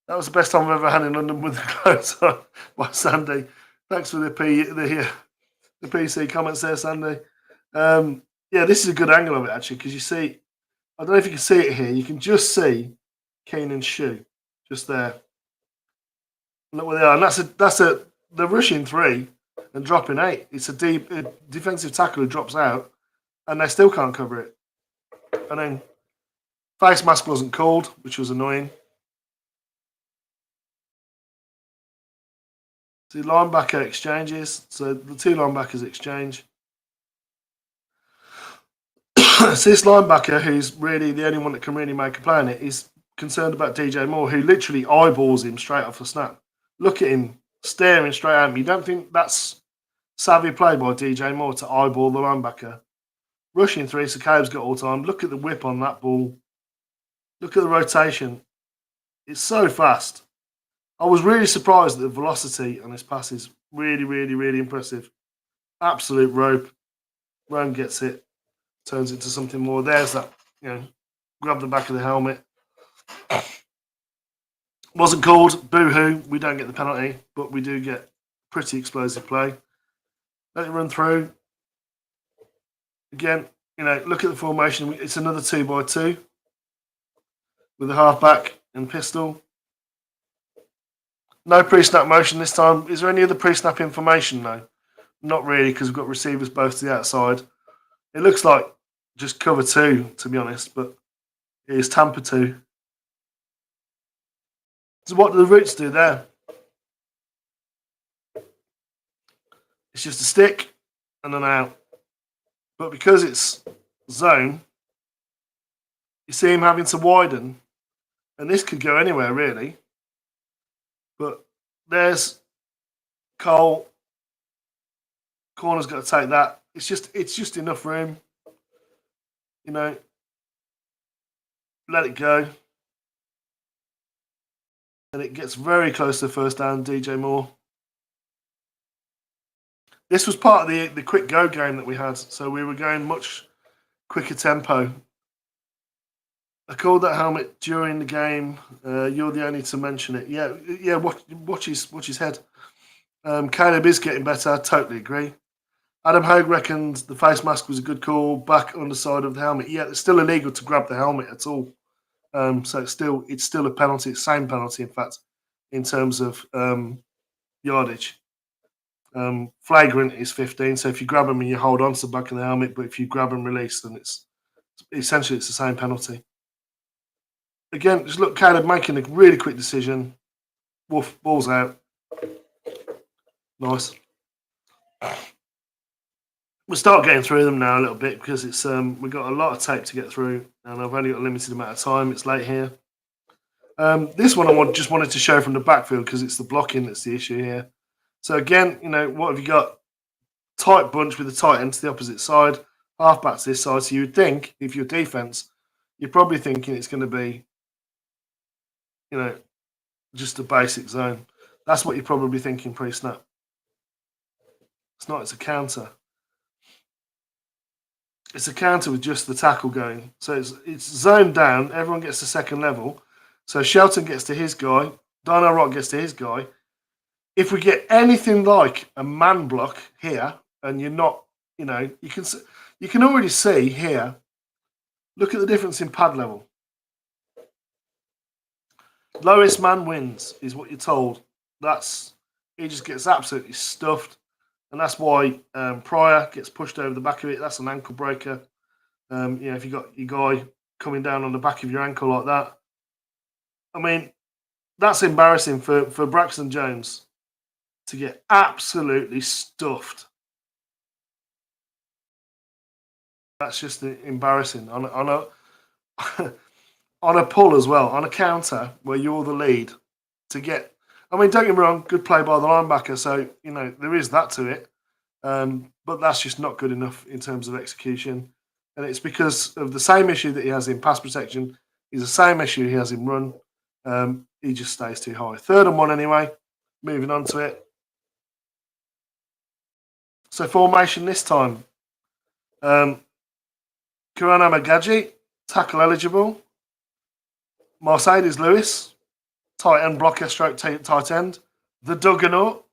[SPEAKER 1] That was the best time I've ever had in London with the clothes on by Sandy. Thanks for the PC comments there, Sandy. Yeah, this is a good angle of it, actually, because you see, I don't know if you can see it here. You can just see Keenan's shoe just there. Look where they are. And they're rushing 3 and dropping 8. It's a defensive tackle who drops out, and they still can't cover it. And then face mask wasn't called, which was annoying. The linebacker exchanges. So the 2 linebackers exchange. So this linebacker, who's really the only one that can really make a play on it, is concerned about DJ Moore, who literally eyeballs him straight off the snap. Look at him staring straight at him. You don't think that's savvy play by DJ Moore to eyeball the linebacker? Rushing 3, so Caleb's got all time. Look at the whip on that ball. Look at the rotation. It's so fast. I was really surprised at the velocity on this pass is really, really, really impressive. Absolute rope. Rome gets it. Turns into something more. There's that, grab the back of the helmet. Wasn't called. Boo-hoo. We don't get the penalty, but we do get pretty explosive play. Let it run through. Again, look at the formation. It's another 2x2 with a halfback and pistol. No pre-snap motion this time. Is there any other pre-snap information? No. Not really, because we've got receivers both to the outside. It looks like just cover 2, to be honest, but it is Tampa 2. So what do the Roots do there? It's just a stick and an out. But because it's zone, you see him having to widen, and this could go anywhere, really. But there's Cole. Corner's got to take that. It's just enough room. let it go. And it gets very close to first down, DJ Moore. This was part of the quick go game that we had, so we were going much quicker tempo. I called that helmet during the game. You're the only to mention it. Yeah. Watch his head. Caleb is getting better. I totally agree. Adam Hogue reckoned the face mask was a good call. Back on the side of the helmet. Yeah, it's still illegal to grab the helmet at all. So it's still a penalty. It's the same penalty, in fact, in terms of yardage. Flagrant is 15. So if you grab them and you hold on to the back of the helmet, but if you grab and release, then it's essentially the same penalty. Again, just look, Caleb making a really quick decision. Wolf, ball's out. Nice. We'll start getting through them now a little bit because it's we've got a lot of tape to get through, and I've only got a limited amount of time. It's late here. This one I just wanted to show from the backfield because it's the blocking that's the issue here. So again, what have you got? Tight bunch with the tight end to the opposite side, halfback to this side. So you would think, if you're defense, you're probably thinking it's going to be, just a basic zone. That's what you're probably thinking pre-snap. It's not. It's a counter. It's a counter with just the tackle going. So it's zoned down. Everyone gets to second level. So Shelton gets to his guy. Dino Rock gets to his guy. If we get anything like a man block here, and you're not, you can already see here. Look at the difference in pad level. Lowest man wins is what you're told. He just gets absolutely stuffed. And that's why Pryor gets pushed over the back of it. That's an ankle breaker. If you got your guy coming down on the back of your ankle like that. I mean, that's embarrassing for Braxton Jones to get absolutely stuffed. That's just embarrassing on a pull as well, on a counter where you're the lead to get. I mean, don't get me wrong, good play by the linebacker. So, there is that to it. But that's just not good enough in terms of execution. And it's because of the same issue that he has in pass protection. Is the same issue he has in run. He just stays too high. 3rd and 1 anyway. Moving on to it. So formation this time. Kurana Magaji, tackle eligible. Mercedes Lewis, tight end blocker stroke tight end. The Duggernaut,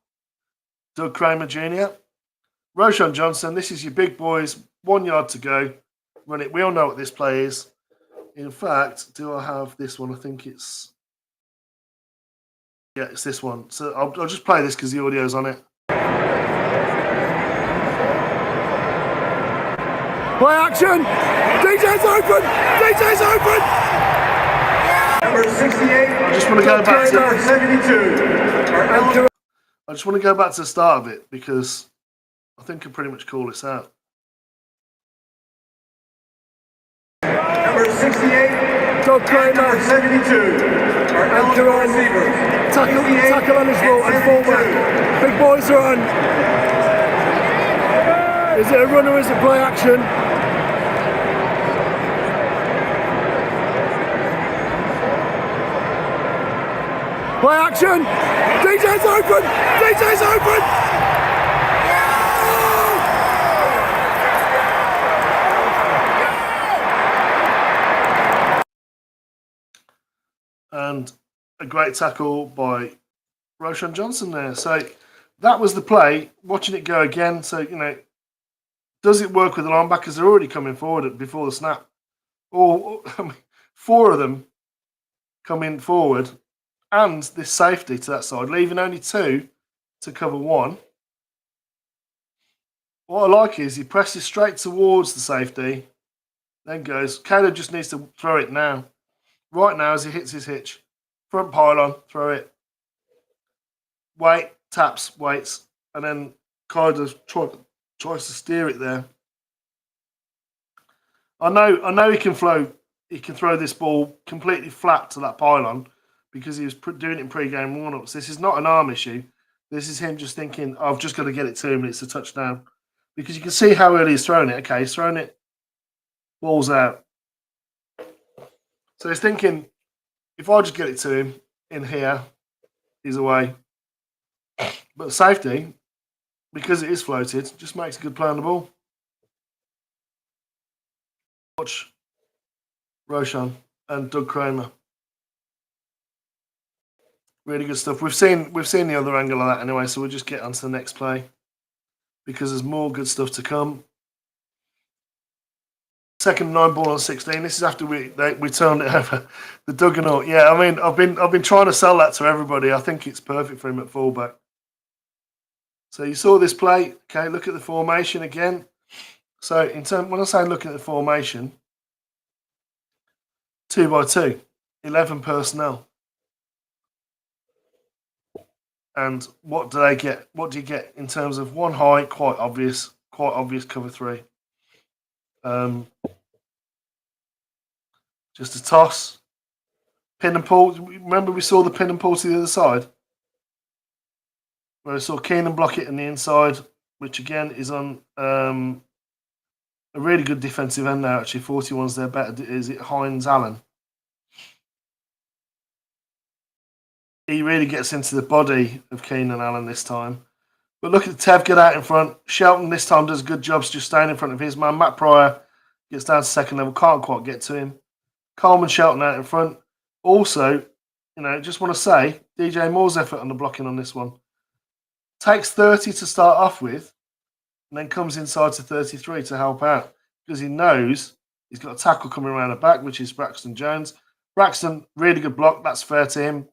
[SPEAKER 1] Doug Kramer Jr. Roshan Johnson, this is your big boys, 1 yard to go. Run it. We all know what this play is. In fact, do I have this one? I think it's... Yeah, it's this one. So I'll just play this because the audio's on it.
[SPEAKER 2] Play action! DJ's open! DJ's open!
[SPEAKER 3] Number 68.
[SPEAKER 1] I just want to go back to
[SPEAKER 3] number 72.
[SPEAKER 1] I just want to go back to the start of it because I think I pretty much call this out.
[SPEAKER 3] Number 68.
[SPEAKER 2] Doug Kramer.
[SPEAKER 3] Number 72. Our eligible receivers.
[SPEAKER 2] Tackle on his ball and fullback. Big boys are on. Is it a run or is it play action? Play action! DJ's open! DJ's open!
[SPEAKER 1] And a great tackle by Roshan Johnson there. So that was the play. Watching it go again. So, does it work with the linebackers? They're already coming forward before the snap. Or 4 of them coming forward. And this safety to that side, leaving only 2 to cover 1. What I like is he presses straight towards the safety, then goes. Caleb just needs to throw it now. Right now as he hits his hitch. Front pylon, throw it. Wait, taps, waits, and then kind of tries to steer it there. I know he can throw this ball completely flat to that pylon, because he was doing it in pre-game warm-ups. This is not an arm issue. This is him just thinking, I've just got to get it to him and it's a touchdown. Because you can see how early he's throwing it. Okay, he's throwing it. Ball's out. So he's thinking, if I just get it to him in here, he's away. But safety, because it is floated, just makes a good play on the ball. Watch Roshan and Doug Kramer. Really good stuff. We've seen the other angle of that anyway, so we'll just get on to the next play because there's more good stuff to come. Second 9 ball on 16. This is after we turned it over. The Dugganort. Yeah, I mean, I've been trying to sell that to everybody. I think it's perfect for him at fullback. So you saw this play. Okay, look at the formation again. So when I say look at the formation, 2x2, 11 personnel. And what do they get? What do you get in terms of one high? Quite obvious cover 3. Just a toss. Pin and pull. Remember we saw the pin and pull to the other side? Where I saw Keenan block it on the inside, which again is on a really good defensive end now, actually. 41's their better. Is it Hines Allen? He really gets into the body of Keenan Allen this time. But look at Tev get out in front. Shelton this time does a good job just staying in front of his man. Matt Pryor gets down to second level. Can't quite get to him. Coleman Shelton out in front. Also, just want to say, DJ Moore's effort on the blocking on this one. Takes 30 to start off with, and then comes inside to 33 to help out because he knows he's got a tackle coming around the back, which is Braxton Jones. Braxton, really good block. That's fair to him.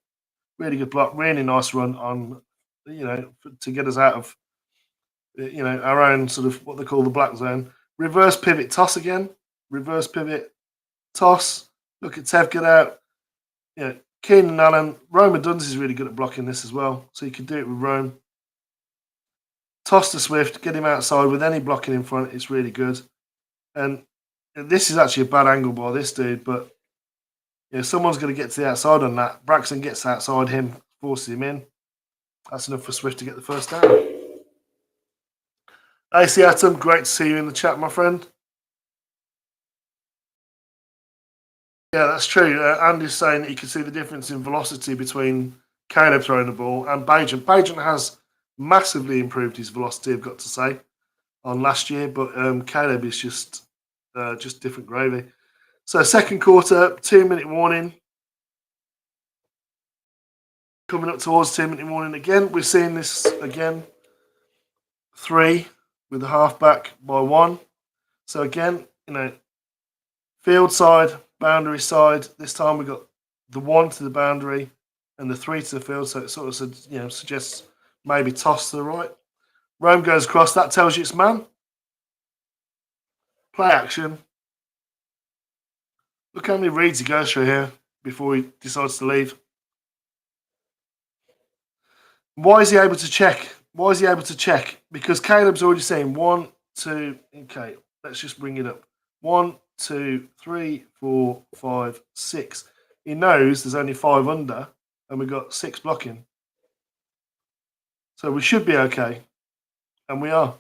[SPEAKER 1] Really good block. Really nice run on, to get us out of, our own sort of what they call the black zone. Reverse pivot toss again. Reverse pivot toss. Look at Tev get out. Keenan Allen. Roma Duns is really good at blocking this as well. So you can do it with Rome. Toss to Swift, get him outside with any blocking in front. It's really good. And this is actually a bad angle by this dude, but someone's going to get to the outside on that. Braxton gets outside him, forces him in. That's enough for Swift to get the first down. AC Atom, great to see you in the chat, my friend. Yeah, that's true. Andy's saying that you can see the difference in velocity between Caleb throwing the ball and Bajan. Bajan has massively improved his velocity, I've got to say, on last year, but Caleb is just different gravy. So second quarter, 2-minute warning. Coming up towards 2-minute warning again. We're seeing this again. 3 with the halfback by 1. So again, field side, boundary side. This time we got the 1 to the boundary and the 3 to the field. So it sort of suggests maybe toss to the right. Rome goes across. That tells you it's man. Play action. Look how many reads he goes through here before he decides to leave. Why is he able to check? Because Caleb's already saying 1, 2. Okay, let's just bring it up. 1, 2, 3, 4, 5, 6. He knows there's only 5 under, and we've got 6 blocking. So we should be okay, and we are.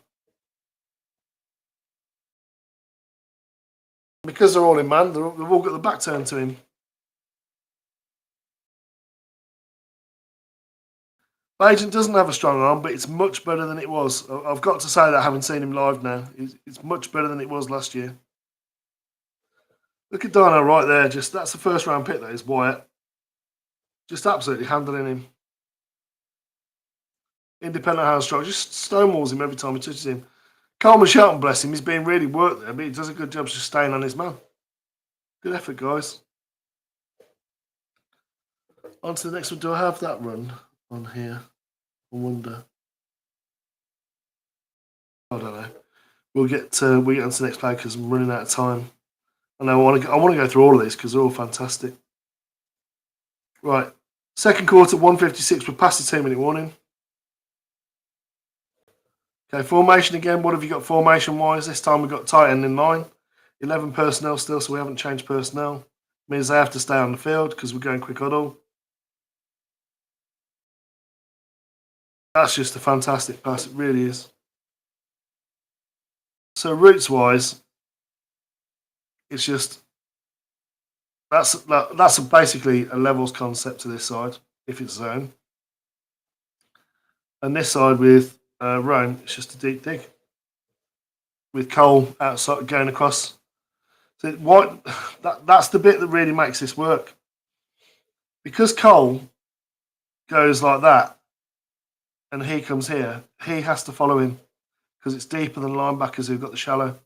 [SPEAKER 1] Because they're all in man, they've all got the back turned to him. Agent doesn't have a strong arm, but it's much better than it was. I've got to say that having seen him live now. It's much better than it was last year. Look at Dino right there. That's the first round pick, that is Wyatt. Just absolutely handling him. Independent how strong. Just stonewalls him every time he touches him. Coleman Shelton, bless him, he's being really worked there, but he does a good job just staying on his man. Good effort, guys. On to the next one. Do I have that run on here? I wonder. I don't know. We'll get on to the next play because I'm running out of time. And I want to go through all of these because they're all fantastic. Right. Second quarter, 1:56. We're past the 2-minute warning. Okay, formation again. What have you got formation-wise? This time we've got tight end in line. 11 personnel still, so we haven't changed personnel. Means they have to stay on the field because we're going quick huddle. That's just a fantastic pass. It really is. So routes-wise, it's just That's basically a levels concept to this side, if it's zone. And this side with Rome, it's just a deep dig. With Cole outside going across. So that's the bit that really makes this work. Because Cole goes like that and he comes here, he has to follow him because it's deeper than linebackers who've got the shallow.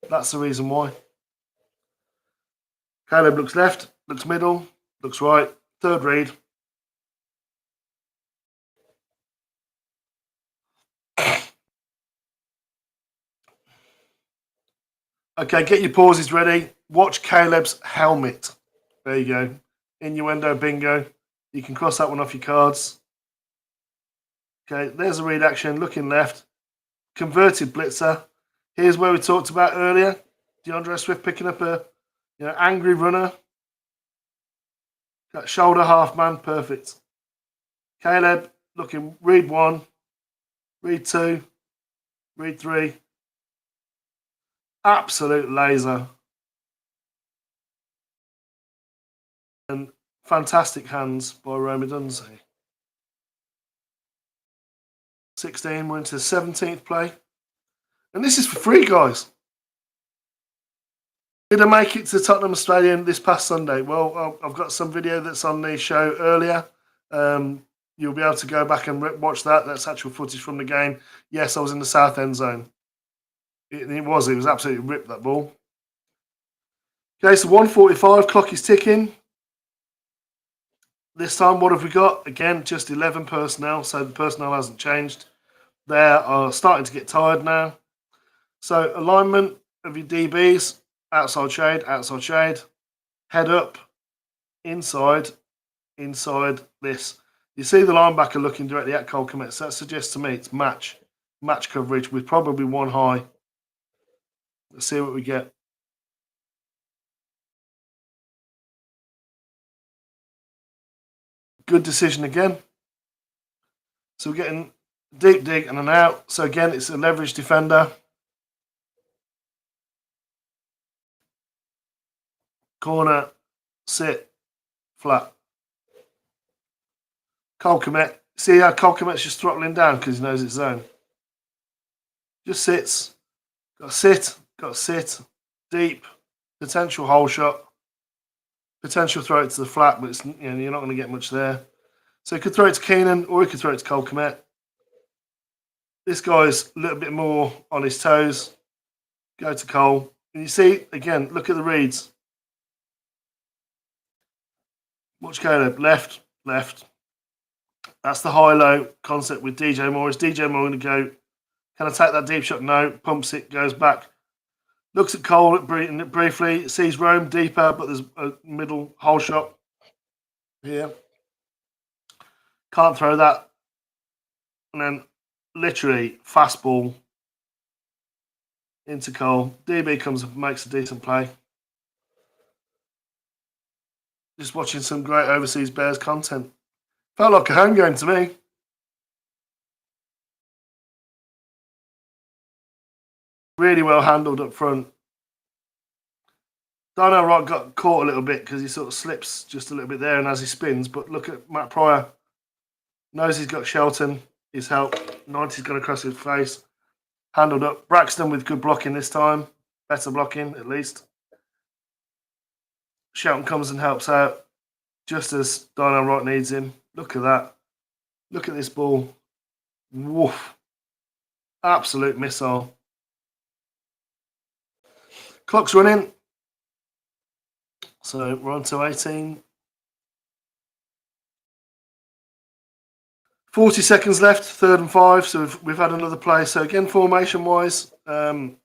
[SPEAKER 1] That's the reason why. Caleb looks left, looks middle, looks right, third read. Okay, get your pauses ready. Watch Caleb's helmet. There you go. Innuendo bingo. You can cross that one off your cards. Okay, there's a read action. Looking left. Converted blitzer. Here's where we talked about earlier. DeAndre Swift picking up a angry runner. That shoulder half man. Perfect. Caleb looking read 1, read 2, read 3. Absolute laser. And fantastic hands by Roma Dunze. 16, we're into the 17th play. And this is for free, guys. Did I make it to Tottenham Stadium this past Sunday? Well, I've got some video that's on the show earlier. You'll be able to go back and watch that. That's actual footage from the game. Yes, I was in the south end zone. It was absolutely ripped, that ball. Okay, so 1:45, clock is ticking. This time, what have we got? Again, just 11 personnel, so the personnel hasn't changed. They are starting to get tired now. So alignment of your DBs, outside shade, head up, inside, this. You see the linebacker looking directly at Cole Kmet, so that suggests to me it's match coverage with probably one high. Let's see what we get. Good decision again. So we're getting deep dig and an out. So again, it's a leverage defender. Corner, sit, flat. Cole Kmet. See how Cole Kmet's just throttling down because he knows it's zone. Just sits. Got to sit. Deep. Potential hole shot. Potential throw it to the flat, but you're not going to get much there. So he could throw it to Keenan or he could throw it to Cole Kmet. This guy's a little bit more on his toes. Go to Cole. And you see, again, look at the reads. Watch Caleb. Left. That's the high-low concept with DJ Moore. Is DJ Moore going to go, can I take that deep shot? No. Pumps it, goes back. Looks at Cole briefly. Sees Rome deeper, but there's a middle hole shot here. Can't throw that. And then literally fastball into Cole. DB comes and makes a decent play. Just watching some great overseas Bears content. Felt like a home game to me. Really well handled up front. Darnell Wright got caught a little bit because he sort of slips just a little bit there and as he spins. But look at Matt Pryor. Knows he's got Shelton. His help. 90's gone across his face. Handled up. Braxton with good blocking this time. Better blocking, at least. Shelton comes and helps out just as Darnell Wright needs him. Look at that. Look at this ball. Woof. Absolute missile. Clock's running. So we're on to 18. 40 seconds left, 3rd and 5. So we've had another play. So again, formation-wise. So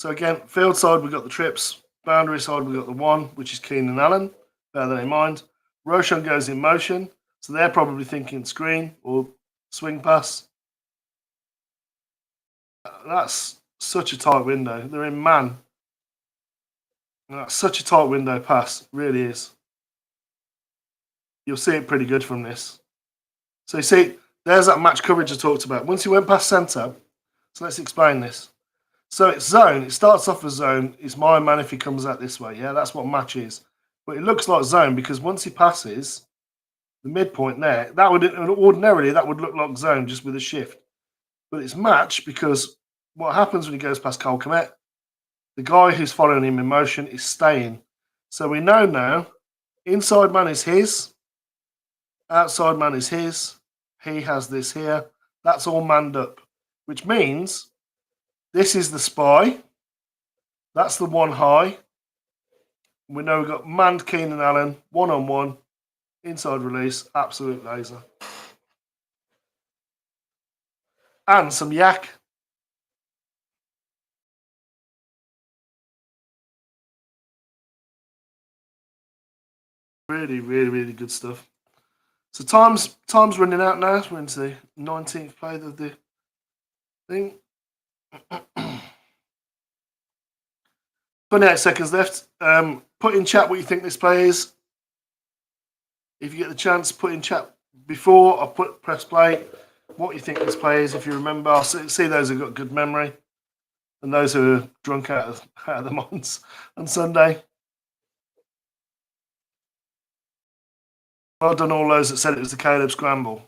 [SPEAKER 1] again, field side, we've got the trips. Boundary side, we've got the 1, which is Keenan Allen. Bear that in mind. Roshan goes in motion. So they're probably thinking screen or swing pass. That's such a tight window. They're in man. That's such a tight window pass. It really is. You'll see it pretty good from this. So you see, there's that match coverage I talked about. Once he went past centre, so let's explain this. So it's zone. It starts off as zone. It's my man if he comes out this way. Yeah, that's what match is. But it looks like zone because once he passes the midpoint there, that would ordinarily that would look like zone just with a shift. But it's match because what happens when he goes past Cole Komet, the guy who's following him in motion is staying. So we know now inside man is his, outside man is his. He has this here. That's all manned up, which means this is the spy. That's the one high. We know we've got manned Keenan Allen, one-on-one, inside release, absolute laser. And some yak. Really, really, really good stuff. So time's running out now. We're into the 19th play of the thing. 28 seconds left. Put in chat what you think this play is. If you get the chance, put in chat before I press play what you think this play is. If you remember, I'll see those who've got good memory and those who are drunk out of the minds on Sunday. Well done all those that said it was the Caleb scramble.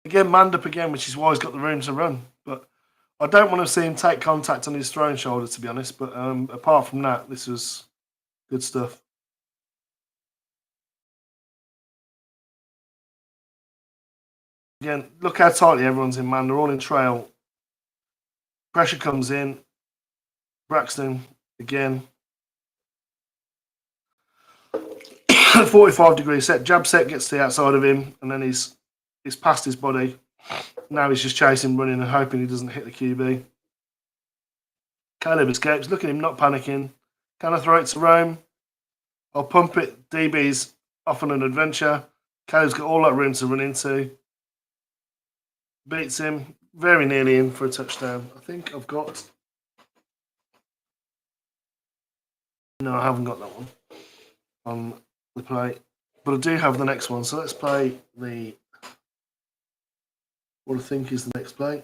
[SPEAKER 1] Again, manned up again, which is why he's got the room to run. But I don't want to see him take contact on his throwing shoulder, to be honest. But apart from that, this was good stuff. Again, look how tightly everyone's in man. They're all in trail. Pressure comes in. Braxton again. 45-degree set. Jab set gets to the outside of him, and then he's past his body. Now he's just chasing, running, and hoping he doesn't hit the QB. Caleb escapes. Look at him not panicking. Can I throw it to Rome? I'll pump it. DB's off on an adventure. Caleb's got all that room to run into. Beats him. Very nearly in for a touchdown. I think I've got... No, I haven't got that one on the play. But I do have the next one. So let's play the... What I think is the next play.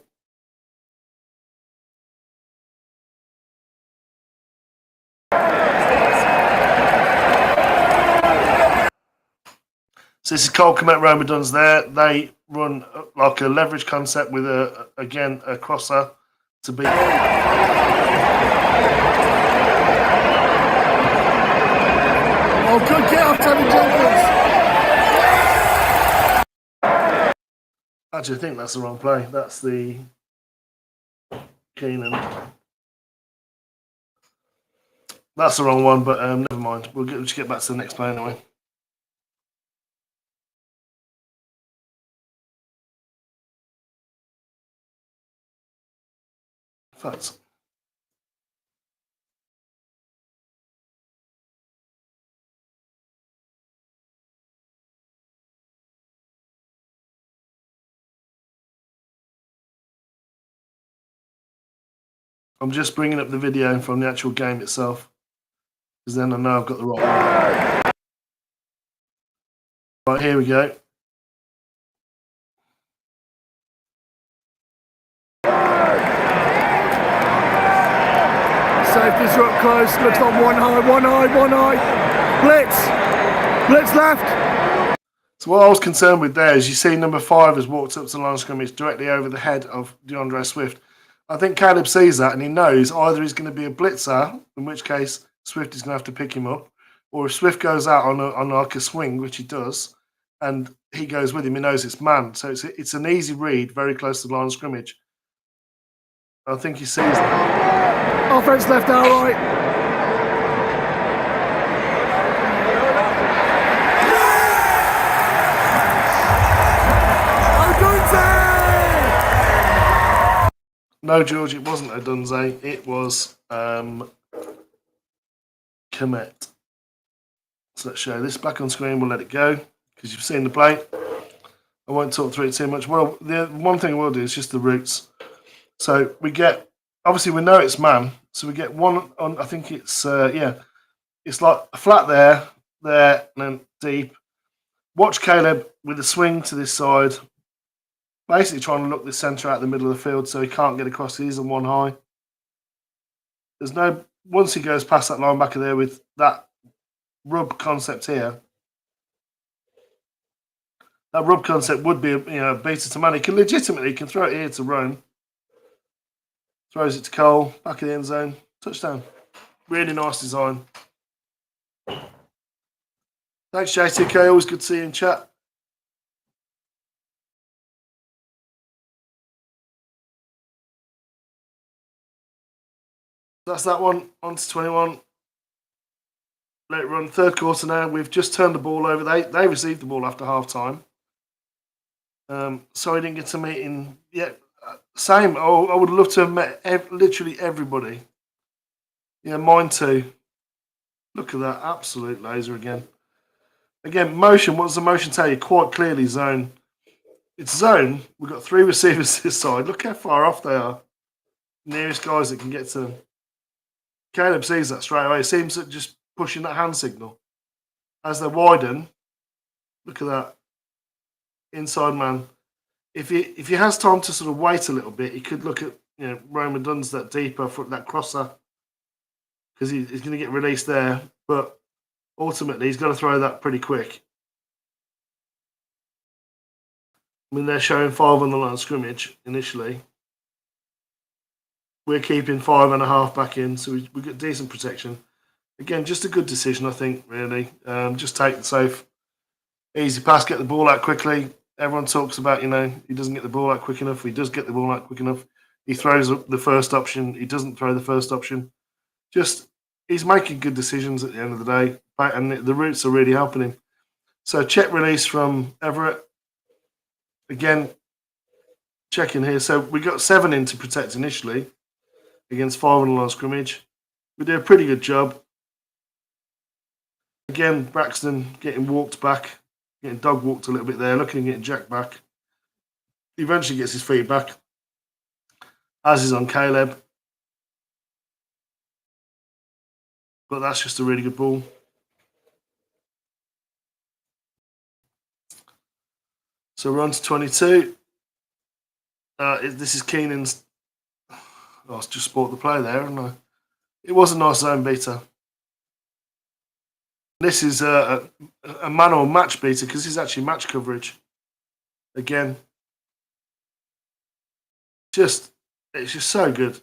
[SPEAKER 1] So this is Cole Komet Ramadan's there. They run like a leverage concept with a crosser to beat.
[SPEAKER 2] Oh, good get off, Tony Jenkins.
[SPEAKER 1] Actually, I think that's the wrong play. That's the Keenan. That's the wrong one, but never mind. We'll just get back to the next play anyway. Facts. I'm just bringing up the video from the actual game itself, because then I know I've got the wrong one. Right, here we go.
[SPEAKER 2] Safeties are up close. Looks like one high. Blitz left.
[SPEAKER 1] So what I was concerned with there is you see number 5 has walked up to the line of scrimmage directly over the head of DeAndre Swift. I think Caleb sees that and he knows either he's going to be a blitzer, in which case Swift is going to have to pick him up, or if Swift goes out on like a swing, which he does, and he goes with him, he knows it's man. So it's an easy read, very close to the line of scrimmage. I think he sees that.
[SPEAKER 2] Offense left, out right.
[SPEAKER 1] No, George, it wasn't Odunze. It was Komet. So let's show this back on screen. We'll let it go because you've seen the play. I won't talk through it too much. Well, the one thing I will do is just the routes. So we get, obviously we know it's man. So we get one on, I think it's, it's like a flat there, and then deep. Watch Caleb with a swing to this side. Basically trying to look the centre out the middle of the field so he can't get across. He's on one high. There's no once he goes past that linebacker there with that rub concept here. That rub concept would be a beta to man. He can legitimately throw it here to Rome. Throws it to Cole, back of the end zone, touchdown. Really nice design. Thanks, JTK. Always good to see you in chat. That's that one. On to 21. Let it run. Third quarter now. We've just turned the ball over. They received the ball after half time. So I didn't get to meet in yet. Same. Oh, I would love to have met literally everybody. Yeah, mine too. Look at that. Absolute laser again. Again, motion. What does the motion tell you? Quite clearly zone. It's zone. We've got 3 receivers this side. Look how far off they are. Nearest guys that can get to them. Caleb sees that straight away. He seems to just pushing that hand signal. As they widen, look at that. Inside man. If he has time to sort of wait a little bit, he could look at Roman Dunn's that deeper foot, that crosser. Because he's going to get released there. But ultimately, he's got to throw that pretty quick. I mean, they're showing 5 on the line of scrimmage initially. We're keeping 5.5 back in, so we've got decent protection. Again, just a good decision, I think, really. Just take the safe. Easy pass, get the ball out quickly. Everyone talks about, he doesn't get the ball out quick enough. He does get the ball out quick enough. He throws the first option. He doesn't throw the first option. He's making good decisions at the end of the day, and the routes are really helping him. So check release from Everett. Again, checking here. So we got 7 in to protect initially against 5 on the line of scrimmage. We did a pretty good job. Again, Braxton getting walked back, getting dog walked a little bit there, looking at getting jacked back. He eventually gets his feet back, as is on Caleb. But that's just a really good ball. So we're on to 22. This is Keenan's. I just sport the play there, haven't I? It was a nice zone beater. This is a man or match beater because this is actually match coverage. Again, it's just so good.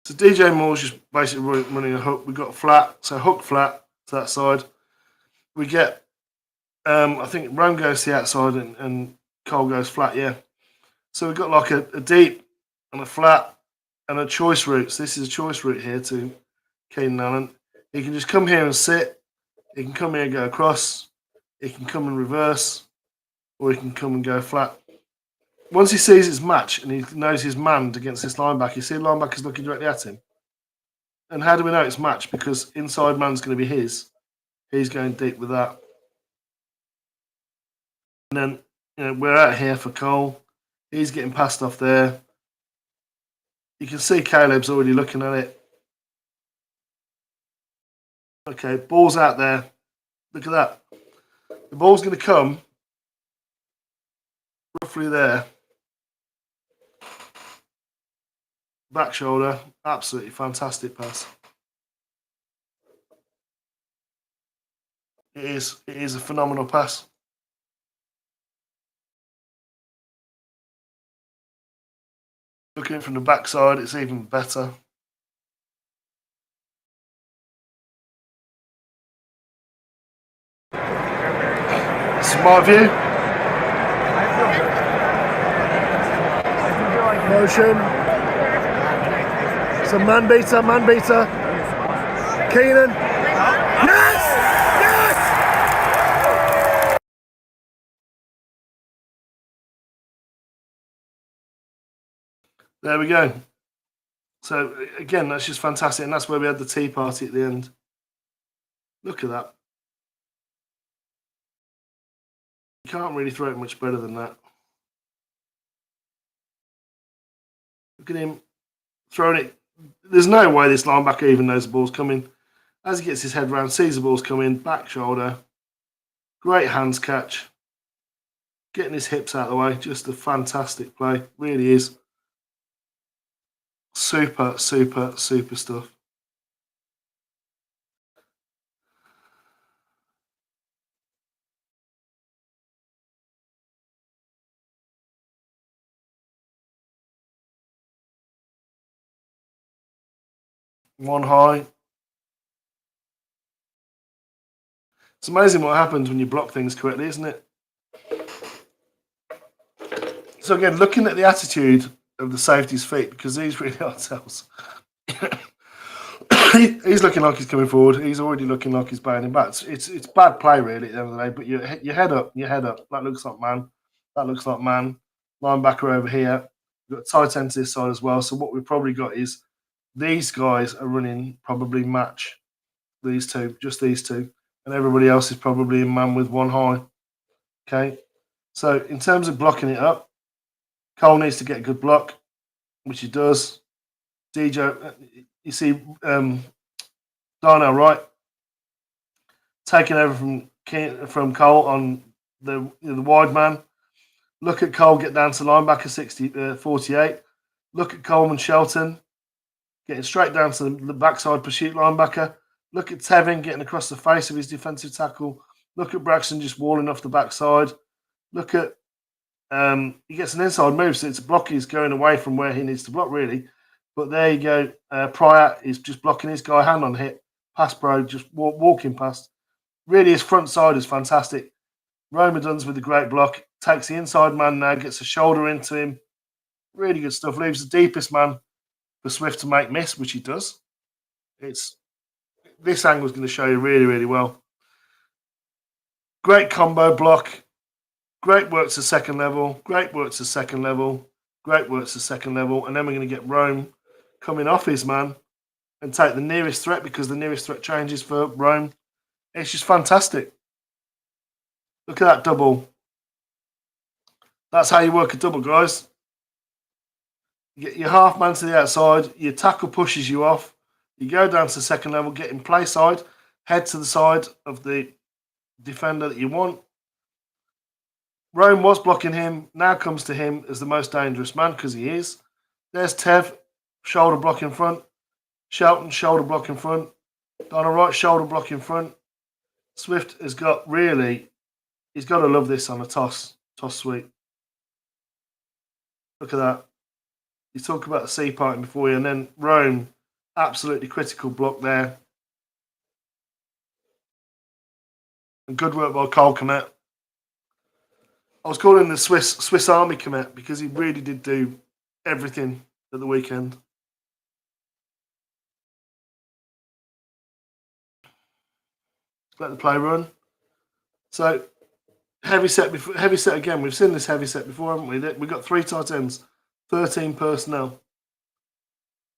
[SPEAKER 1] So DJ Moore's just basically running a hook. We've got a flat, so hook flat to that side. We get, I think Rome goes to the outside and Cole goes flat, yeah. So we've got like a deep and a flat and a choice route. So this is a choice route here to Keenan Allen. He can just come here and sit. He can come here and go across. He can come and reverse. Or he can come and go flat. Once he sees his match and he knows he's manned against this linebacker, you see the linebacker's looking directly at him. And how do we know it's match? Because inside man's going to be his. He's going deep with that. And then we're out here for Cole. He's getting passed off there. You can see Caleb's already looking at it. Okay, ball's out there. Look at that. The ball's going to come roughly there. Back shoulder. Absolutely fantastic pass. It is a phenomenal pass. Looking from the backside, it's even better. This is my view.
[SPEAKER 2] Motion. It's a man beater. Keenan. Yes! Yes!
[SPEAKER 1] There we go. So again, that's just fantastic, and that's where we had the tea party at the end. Look at that. You can't really throw it much better than that. Look at him throwing it. There's no way this linebacker even knows the ball's coming. As he gets his head round, sees the ball's coming, back shoulder. Great hands catch. getting his hips out of the way. Just a fantastic play. Really is. Super, super, super stuff. One high. It's amazing what happens when you block things correctly, isn't it? So again, looking at the attitude of the safety's feet, because these really are tells. He's looking like he's coming forward. He's already looking like he's banging back. It's bad play really at the end of the day. But your head up, your head up. That looks like man. That looks like man. Linebacker over here. We've got tight end to this side as well. So what we've probably got is these guys are running probably match these two, just these two, and everybody else is probably in man with one high. Okay. So in terms of blocking it up, Cole needs to get a good block, which he does. DJ, you see Darnell Wright taking over from Cole on the wide man. Look at Cole get down to linebacker 48. Look at Coleman Shelton getting straight down to the backside pursuit linebacker. Look at Tevin getting across the face of his defensive tackle. Look at Braxton just walling off the backside. Look at he gets an inside move, so it's a block. He's going away from where he needs to block, really. But there you go. Pryor is just blocking his guy hand on hip. Pass pro, just walking past. Really, his front side is fantastic. Ramadan's with a great block. Takes the inside man now, gets a shoulder into him. Really good stuff. Leaves the deepest man for Swift to make miss, which he does. This angle is going to show you really, really well. Great combo block. Great work to second level. Great work to second level. Great work to second level. And then we're going to get Rome coming off his man and take the nearest threat, because the nearest threat changes for Rome. It's just fantastic. Look at that double. That's how you work a double, guys. You get your half man to the outside. Your tackle pushes you off. You go down to the second level, get in play side, head to the side of the defender that you want. Rome was blocking him, now comes to him as the most dangerous man, because he is. There's Tev, shoulder block in front. Shelton, shoulder block in front. Donald Wright, shoulder block in front. Swift has got he's got to love this on a toss sweep. Look at that. You talk about the C parting before you, and then Rome, absolutely critical block there. And good work by Cole Kmet. I was calling him the Swiss Army Kmet because he really did do everything at the weekend. Let the play run. So heavy set again. We've seen this heavy set before, haven't we? We've got 3 tight ends, 13 personnel.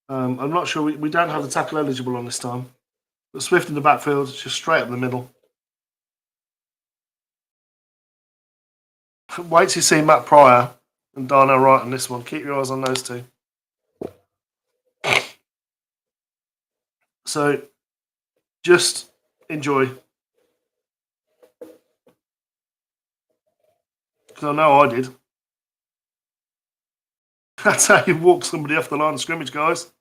[SPEAKER 1] I'm not sure we don't have the tackle eligible on this time. But Swift in the backfield, just straight up the middle. Wait till you see Matt Pryor and Darnell Wright on this one. Keep your eyes on those two. So just enjoy. Because I know I did. That's how you walk somebody off the line of scrimmage, guys.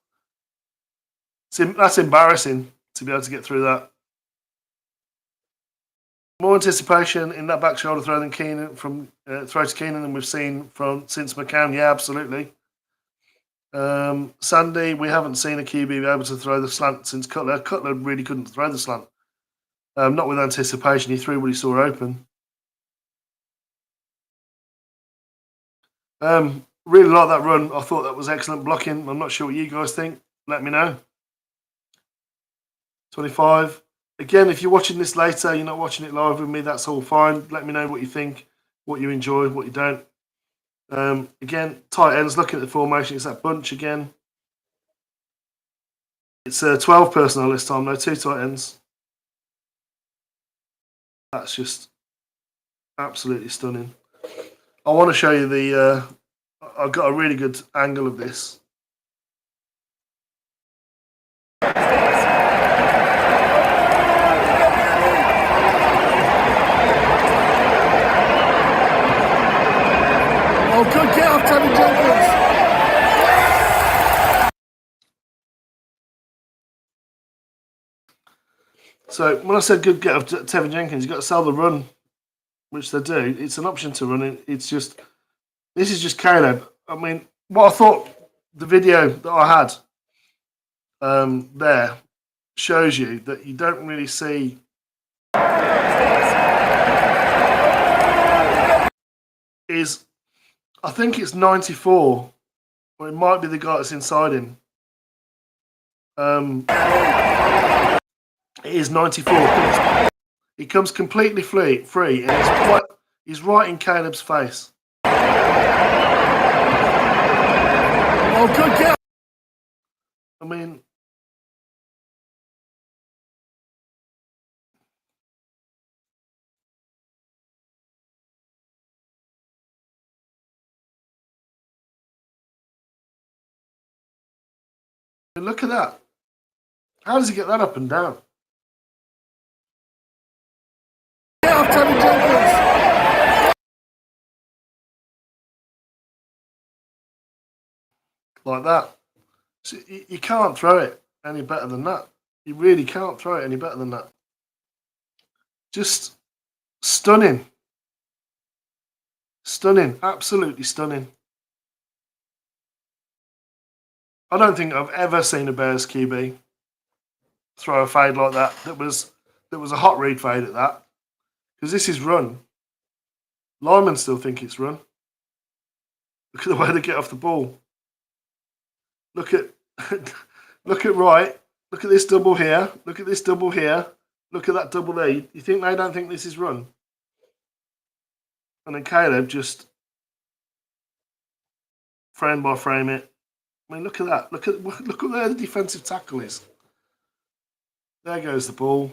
[SPEAKER 1] That's embarrassing to be able to get through that. More anticipation in that back shoulder throw than Keenan throw to Keenan than we've seen since McCann. Yeah, absolutely. Sandy, we haven't seen a QB be able to throw the slant since Cutler. Cutler really couldn't throw the slant. Not with anticipation. He threw what he saw open. Really like that run. I thought that was excellent blocking. I'm not sure what you guys think. Let me know. 25. Again, if you're watching this later, you're not watching it live with me, that's all fine. Let me know what you think, what you enjoy, what you don't. Again, tight ends, looking at the formation, it's that bunch again. It's 12 personnel this time, though, 2 tight ends. That's just absolutely stunning. I want to show you I've got a really good angle of this. So when I said good get of Tevin Jenkins, you've got to sell the run, which they do. It's an option to run it. It's just, this is just Caleb. I mean, what I thought the video that I had there shows you that you don't really see is, I think it's 94, or it might be the guy that's inside him. It is 94. He comes completely free, and he's right in Caleb's face.
[SPEAKER 2] Oh, good kill.
[SPEAKER 1] I mean, look at that. How does he get that up and down?
[SPEAKER 2] Get off Tevin Jenkins.
[SPEAKER 1] Like that. So you can't throw it any better than that. You really can't throw it any better than that. Just stunning. Stunning. Absolutely stunning. I don't think I've ever seen a Bears QB throw a fade like that. That was a hot read fade at that. Because this is run. Linemen still think it's run. Look at the way they get off the ball. Look at right. Look at this double here. Look at this double here. Look at that double there. You think they don't think this is run? And then Caleb just frame by frame it. I mean, look at that. Look where the defensive tackle is. There goes the ball.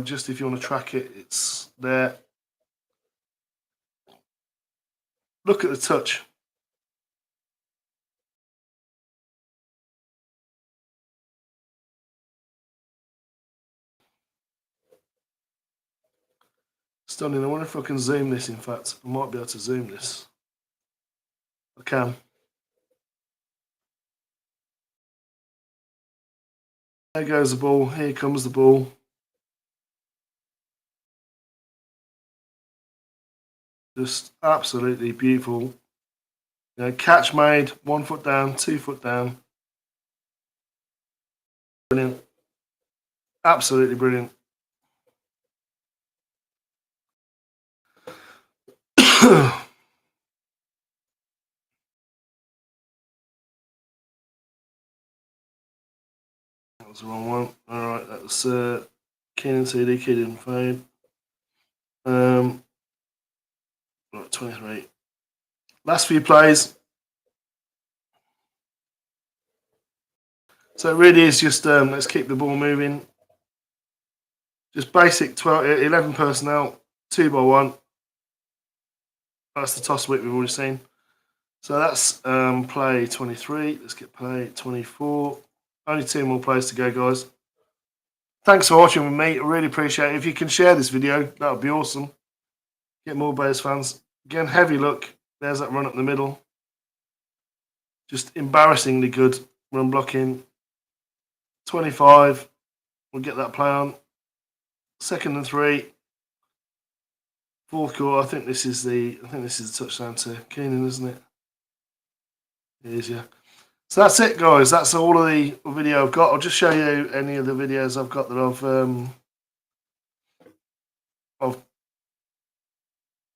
[SPEAKER 1] Just if you want to track it, it's there. Look at the touch. Stunning. I wonder if I can zoom this, in fact. I might be able to zoom this. I can. There goes the ball. Here comes the ball. Just absolutely beautiful. You know, catch made, 1 foot down, 2 foot down. Brilliant. Absolutely brilliant. That was the wrong one. All right, that was Keenan CD, Keenan fade. Right, 23. Last few plays. So it really is just let's keep the ball moving. Just basic 11 personnel, 2 by 1. That's the toss whip we've already seen. So that's play 23. Let's get play 24. Only 2 more plays to go, guys. Thanks for watching with me. I really appreciate it. If you can share this video, that would be awesome. Get more Bears fans. Again, heavy look. There's that run up the middle. Just embarrassingly good run blocking. 25. We'll get that play on. 2nd and 3. 4th quarter. I think this is the touchdown to Keenan, isn't it? It is, yeah. So that's it, guys. That's all of the video I've got. I'll just show you any of the videos I've got that I've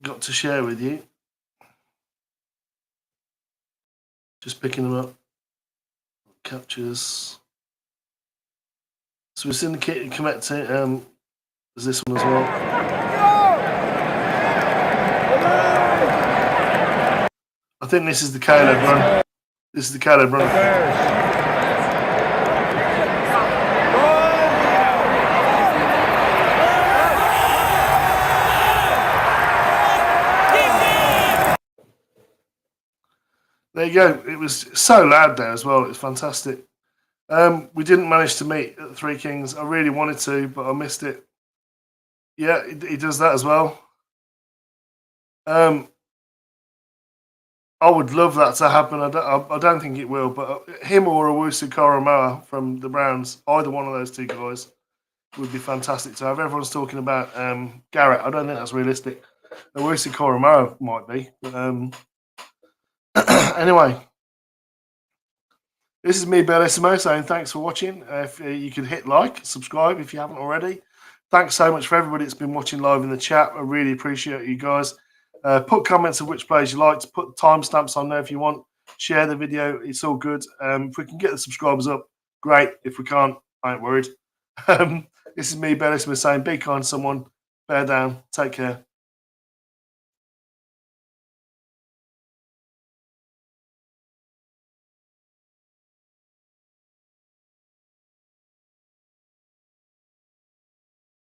[SPEAKER 1] got to share with you. Just picking them up. Captures. So we've seen the kit connecting. There's this one as well. I think this is the Caleb run. This is the Caleb run. There you go. It was so loud there as well. It was fantastic. We didn't manage to meet at the Three Kings. I really wanted to, but I missed it. Yeah, he does that as well. I would love that to happen. I don't think it will, but him or Owusu Koromoa from the Browns, either one of those 2 guys, would be fantastic to have. Everyone's talking about Garrett. I don't think that's realistic. Owusu Koromaro might be. Anyway, this is me, Bellissimo, saying thanks for watching. If you could hit like, subscribe if you haven't already. Thanks so much for everybody that's been watching live in the chat. I really appreciate you guys. Put comments of which players you liked. Put timestamps on there if you want. Share the video. It's all good. If we can get the subscribers up, great. If we can't, I ain't worried. This is me, Bellissimo, saying be kind to someone. Bear down. Take care.